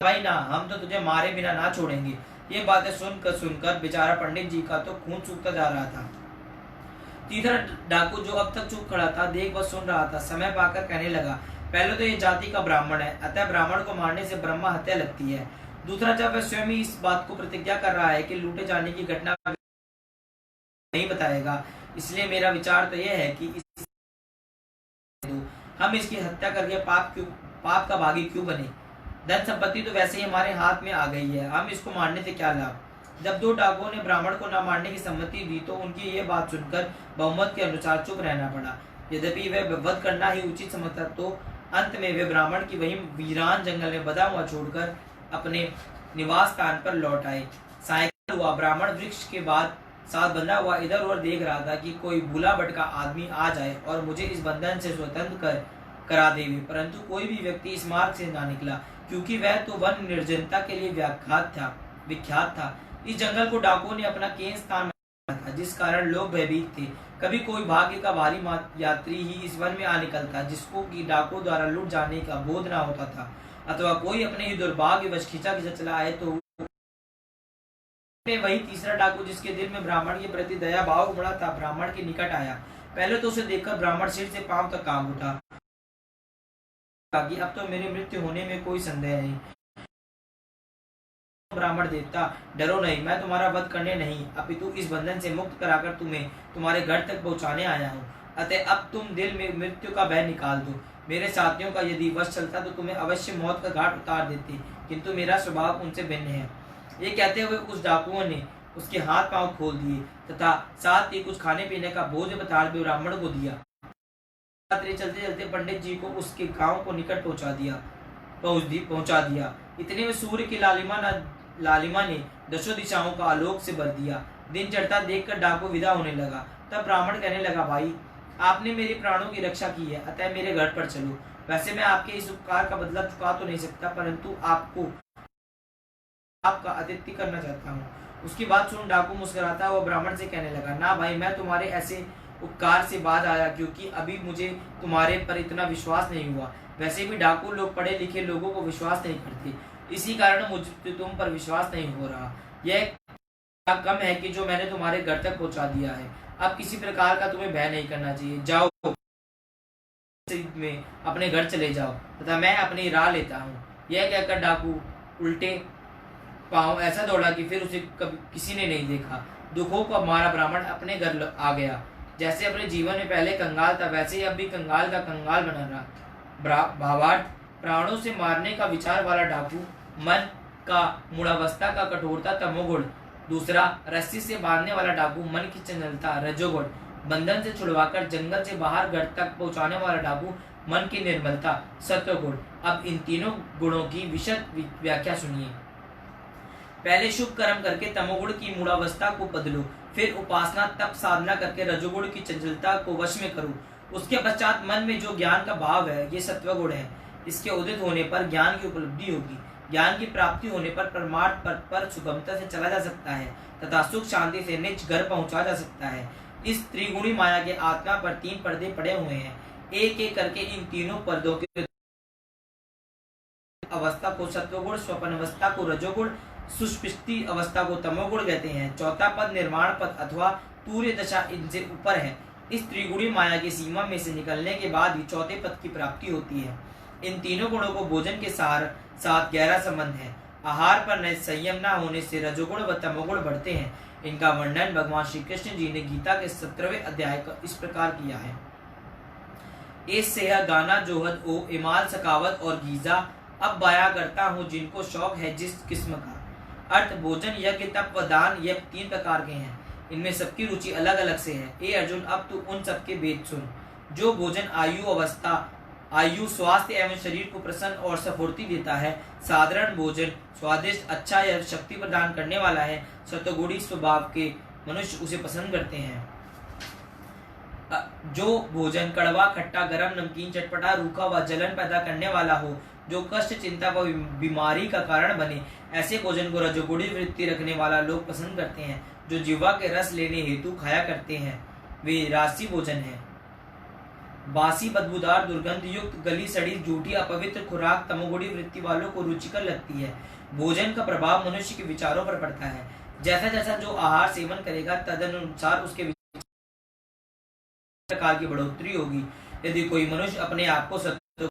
भाई ना, हम तो तुझे मारे बिना ना छोड़ेंगे। ये बातें सुनकर बेचारा पंडित जी का तो खून सूखता जा रहा था। तीसरा डाकू जो अब तक चुप खड़ा था, देख बस सुन रहा था, समय पाकर कहने लगा, पहले तो ये जाति का ब्राह्मण है, अतः ब्राह्मण को मारने से ब्रह्मा हत्या लगती है। दूसरा, जब वह स्वयं ही इस बात को प्रतिज्ञा कर रहा है कि लूटे जाने की घटना नहीं बताएगा, इसलिए मेरा विचार तो यह है कि हम इसकी हत्या करके पाप का भागी क्यों बने? धन संपत्ति तो वैसे ही हमारे हाथ में आ गई है, हम इसको मारने से क्या लाभ? जब दो डाकुओं ने ब्राह्मण को न मारने की सम्मति दी तो उनकी ये बात सुनकर बहुमत के अनुसार चुप रहना पड़ा। यद्यपि वह वध करना ही उचित समझता, तो अंत में वे ब्राह्मण की वही वीरान जंगल में बधा हुआ छोड़कर अपने निवास स्थान पर लौट आए। सायंकाल हुआ। ब्राह्मण वृक्ष के बाद साथ बंधा हुआ इधर उधर देख रहा था कि कोई भूला भटका आदमी आ जाए और मुझे इस बंधन से स्वतंत्र करा देवे, परंतु कोई भी व्यक्ति इस मार्ग से ना निकला, क्योंकि वह तो वन निर्जनता के लिए विख्यात था। इस जंगल को डाकुओं ने अपना केंद्र स्थान था, जिस कारण लोग भयभीत थे। कभी कोई भाग्य का भारी यात्री ही इस वन में आ निकलता, जिसको कि डाकुओं द्वारा लूट जाने का बोध ना होता था, अथवा कोई अपने ही दुर्भाग्यवश खींचा चला आए तो वही तीसरा डाकू, जिसके दिल में ब्राह्मण के प्रति दया भाव उमड़ा था, ब्राह्मण के निकट आया। पहले तो उसे देखकर ब्राह्मण सिर से पांव तक कांप उठा कि अब तो मेरी मृत्यु होने में कोई संदेह नहीं। ब्राह्मण देवता, डरो नहीं, मैं तुम्हारा वध करने नहीं, अपितु इस बंधन से मुक्त कराकर तुम्हें तुम्हारे घर तक पहुंचाने आया हूँ। अतः अब तुम दिल में मृत्यु का भय निकाल दो। मेरे साथियों का यदि वश चलता तो तुम्हें अवश्य मौत का घाट उतार देते, किंतु मेरा स्वभाव उनसे भिन्न है। ये कहते हुए उस डाकुओं ने उसके हाथ पांव खोल दिए तथा साथ ही कुछ खाने पीने का भोज्य पदार्थ भी ब्राह्मण को दिया। चलते चलते पंडित जी को उसके गांव को निकट पहुंचा दिया। पहुंचा दिया। इतने में सूर्य की लालिमा ने दशों दिशाओं का आलोक से भर दिया। दिन चढ़ता देखकर डाकू विदा होने लगा। तब ब्राह्मण कहने लगा, भाई आपने मेरे प्राणों की रक्षा की है, अतः मेरे घर पर चलो। वैसे मैं आपके इस उपकार का बदला चुका तो नहीं सकता, परंतु आपका आतिथ्य करना चाहता हूँ। उसकी बात सुन डाकू मुस्कुराता हुआ ब्राह्मण से कहने लगा, ना भाई, मैं तुम्हारे ऐसे उपकार से बाज आया, क्योंकि अभी मुझे तुम्हारे पर इतना विश्वास नहीं हुआ। वैसे भी डाकू लोग पढ़े लिखे लोगों को विश्वास नहीं करते, इसी कारण मुझे तुम पर विश्वास नहीं हो रहा। यह कम है कि जो मैंने तुम्हारे घर तक पहुंचा दिया है। अब किसी प्रकार का तुम्हें भय नहीं करना चाहिए। जाओ में अपने घर चले जाओ तथा मैं अपनी राह लेता हूँ। यह कहकर डाकू उल्टे पांव ऐसा दौड़ा कि फिर उसे कभी किसी ने नहीं देखा। दुखों को मारा ब्राह्मण अपने घर आ गया। जैसे अपने जीवन में पहले कंगाल था, वैसे ही अब भी कंगाल का कंगाल बना रहा। भावार्थ, प्राणों से मारने का विचार वाला डाकू, मन का मूढ़ावस्था का कठोरता तमोगुण। दूसरा, रस्सी से बांधने वाला डाकू, मन की चंचलता रजोगुण। बंधन से छुड़वाकर जंगल से बाहर घर तक पहुंचाने वाला डाकू, मन की निर्मलता सत्वगुण। अब इन तीनों गुणों की विशद व्याख्या सुनिए। पहले शुभ कर्म करके तमोगुण की मूढ़ावस्था को बदलो, फिर उपासना तप साधना करके रजोगुण की चंचलता को वश में करो। उसके पश्चात मन में जो ज्ञान का भाव है, ये सत्वगुण है। इसके उदित होने पर ज्ञान की उपलब्धि होगी। ज्ञान की प्राप्ति होने पर परमार्थ पद पर सुगमता से चला जा सकता है तथा सुख शांति से निज घर पहुंचा जा सकता है। इस त्रिगुणी माया के आत्मा पर 3 पर्दे पड़े हुए हैं। एक एक करके इन तीनों पर्दों के अवस्था को सत्वगुण, स्वप्न अवस्था को रजोगुण, सुषुप्ति अवस्था को तमोगुण कहते हैं। चौथा पद निर्माण पद अथवा तूर्य दशा इनसे ऊपर है। इस त्रिगुणी माया की सीमा में से निकलने के बाद ही चौथे पद की प्राप्ति होती है। इन तीनों गुणों को भोजन के साथ गहरा संबंध है। आहार पर संयम न होने से रजोगुण व तमोगुण बढ़ते हैं। इनका वर्णन भगवान श्री कृष्ण जी ने गीता के 17वें अध्याय का इस प्रकार किया है। इस से गाना जोहद ओ इमाल सकावत और गीजा, अब बयां करता हूँ जिनको शौक है जिस किस्म का। अर्थ, भोजन, यज्ञ, तप व दान, ये 3 प्रकार के हैं। इनमें सबकी रुचि अलग अलग से है। ए अर्जुन, अब तू उन सबके भेद सुन। जो भोजन आयु, स्वास्थ्य एवं शरीर को प्रसन्न और स्फूर्ति देता है, साधारण भोजन स्वादिष्ट, अच्छा या शक्ति प्रदान करने वाला है, सत्वगुणी स्वभाव के मनुष्य उसे पसंद करते हैं। जो भोजन कड़वा, खट्टा, गरम, नमकीन, चटपटा, रूखा व जलन पैदा करने वाला हो, जो कष्ट, चिंता व बीमारी का कारण बने, ऐसे भोजन को रजोगुणी वृत्ति रखने वाला लोग पसंद करते हैं। जो जीवा के रस लेने हेतु खाया करते हैं, वे राजसी भोजन है। बासी, बदबूदार, दुर्गंध युक्त, गली सड़ी, झूठी, अपवित्र खुराक तमोगुणी वृत्ति वालों को रुचिकर लगती है। भोजन का प्रभाव मनुष्य के विचारों पर पड़ता है। जैसा जैसा जो आहार सेवन करेगा, तदनुसार उसके प्रकार की बढ़ोतरी होगी। यदि कोई मनुष्य अपने आप को सत्व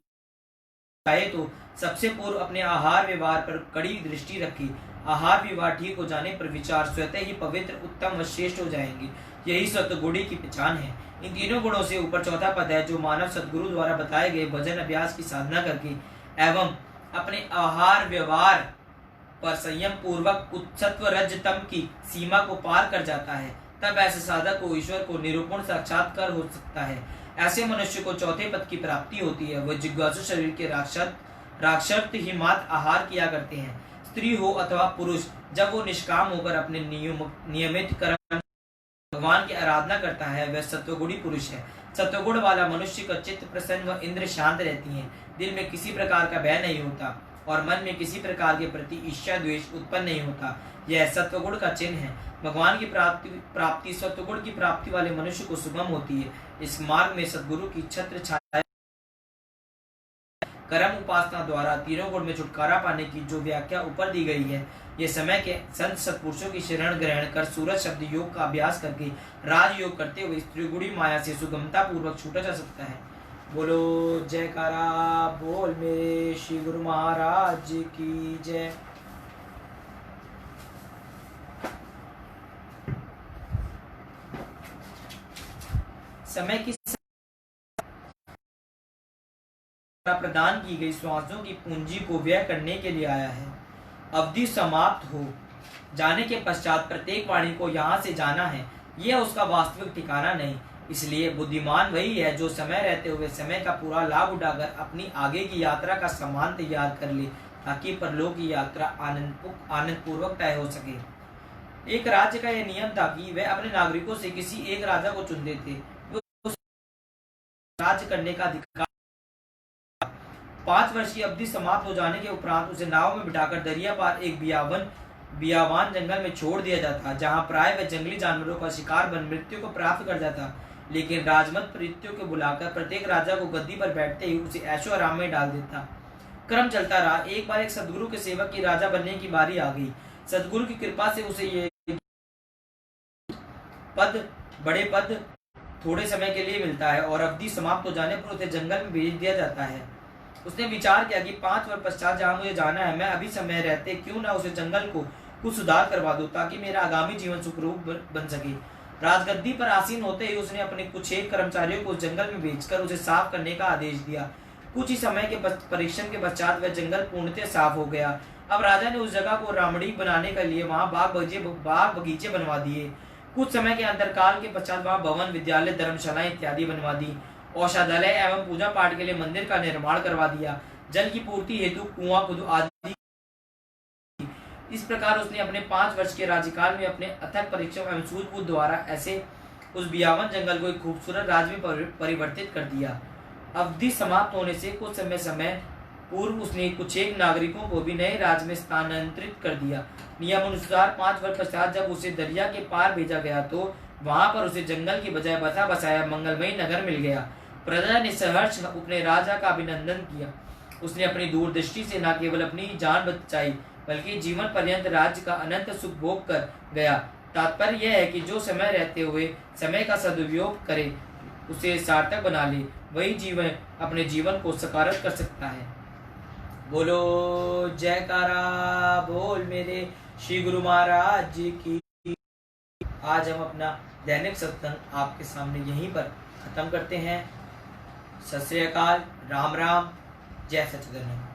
चाहे तो सबसे पूर्व अपने आहार व्यवहार पर कड़ी दृष्टि रखे। आहार व्यवहार ठीक हो जाने पर विचार स्वतः ही पवित्र, उत्तम व श्रेष्ठ हो जाएंगे। यही सत्वगुणी की पहचान है। इन तीनों गुणों से ऊपर चौथा पद है, जो मानव सद्गुरु द्वारा बताए गए भजन अभ्यास की साधना करके एवं अपने आहार व्यवहार पर संयम पूर्वक सत्व रज तम की सीमा को पार कर जाता है, तब ऐसे साधक को ईश्वर को निरूपण साक्षात्कार हो सकता है। ऐसे मनुष्य को चौथे पद की प्राप्ति होती है। वह जिज्ञासु शरीर के राक्षस ही मात्र आहार किया करते हैं। स्त्री हो अथवा पुरुष, जब वो निष्काम होकर अपने नियमित कर्म भगवान की आराधना करता है, वह सत्वगुणी पुरुष है। सत्वगुण वाला मनुष्य का चित्त प्रसन्न व इंद्र शांत रहती हैं। दिल में किसी प्रकार का भय नहीं होता और मन में किसी प्रकार के प्रति ईर्ष्या द्वेष उत्पन्न नहीं होता। यह सत्वगुण का चिन्ह है। भगवान की प्राप्ति सत्वगुण की प्राप्ति वाले मनुष्य को सुगम होती है। इस मार्ग में सद्गुरु की छत्र छाया कर्म उपासना द्वारा तीनों गुण में छुटकारा पाने की जो व्याख्या ऊपर दी गई है, ये समय के संत सत्पुरुषों की शरण ग्रहण कर सूरज शब्द योग का अभ्यास करके राजयोग करते हुए त्रिगुणी माया से सुगमता पूर्वक छूटा जा सकता है। बोलो जयकारा बोल मेरे श्री गुरु महाराज की जय। समय की प्रदान की गई श्वासों की पूंजी को व्यय करने के लिए आया है। अवधि समाप्त हो जाने के पश्चात प्रत्येक वाणी को यहाँ से जाना है, यह उसका वास्तविक ठिकाना नहीं। इसलिए बुद्धिमान वही है जो समय रहते हुए समय का पूरा लाभ उठाकर अपनी आगे की यात्रा का सामान तैयार कर ले, ताकि परलोक की यात्रा आनंद पूर्वक तय हो सके। एक राज्य का यह नियम था कि वह अपने नागरिकों से किसी एक राजा को चुनते थे। राज्य करने का अधिकार 5 वर्ष की अवधि समाप्त हो जाने के उपरांत उसे नाव में बिठाकर दरिया पार एक बियावान जंगल में छोड़ दिया जाता, जहां प्राय वह जंगली जानवरों का शिकार बन मृत्यु को प्राप्त कर जाता। लेकिन राजमत प्रीतियों को बुलाकर प्रत्येक राजा को गद्दी पर बैठते ही उसे ऐशो आराम में डाल देता। क्रम चलता रहा। एक बार एक सदगुरु के सेवक की राजा बनने की बारी आ गई। सदगुरु की कृपा से उसे ये बड़े पद थोड़े समय के लिए मिलता है और अवधि समाप्त हो जाने पर उसे जंगल में भेज दिया जाता है। उसने विचार किया कि 5 वर्ष पश्चात जहाँ मुझे जाना है, मैं अभी समय रहते क्यों ना उसे जंगल को कुछ सुधार करवा दूं, ताकि मेरा आगामी जीवन सुखरूप बन सके। राजगद्दी पर आसीन होते ही उसने अपने कुछ एक कर्मचारियों को जंगल में भेजकर उसे साफ करने का आदेश दिया। कुछ ही समय के परिश्रम के पश्चात वह जंगल पूर्णतः साफ हो गया। अब राजा ने उस जगह को रामणीक बनाने के लिए वहां बाग बगीचे बनवा दिए। कुछ समय के अंतरकाल के पश्चात वहां भवन, विद्यालय, धर्मशाला इत्यादि बनवा दी। औषधालय एवं पूजा पाठ के लिए मंदिर का निर्माण करवा दिया। जल की पूर्ति हेतु कुआं खुद आदि। इस प्रकार उसने अपने 5 वर्ष के राज्यकाल में अपने अथक परिश्रम एवं सूझबूझ द्वारा ऐसे उस बियावन जंगल को एक खूबसूरत राज्य में परिवर्तित कर दिया। अवधि समाप्त होने से कुछ समय पूर्व उसने कुछ एक नागरिकों को भी नए राज्य में स्थानांतरित कर दिया। नियम अनुसार 5 वर्ष पश्चात जब उसे दरिया के पार भेजा गया तो वहां पर उसे जंगल की बजाय बसा बसाया मंगलमयी नगर मिल गया। प्रजा ने सहर्ष अपने राजा का अभिनंदन किया। उसने अपनी दूरदृष्टि से न केवल अपनी जान बचाई बल्कि जीवन पर्यंत राज्य का अनंत सुख भोग कर गया। तात्पर्य यह है कि जो समय रहते हुए समय का सदुपयोग करे, उसे सार्थक बना ले, वही जीवन अपने जीवन को सकारत कर सकता है। बोलो जयकारा बोल मेरे श्री गुरु महाराज जी की। आज हम अपना दैनिक सत्संग आपके सामने यहीं पर खत्म करते हैं। सत श्री अकाल, राम राम, जय सच्चिदानंद।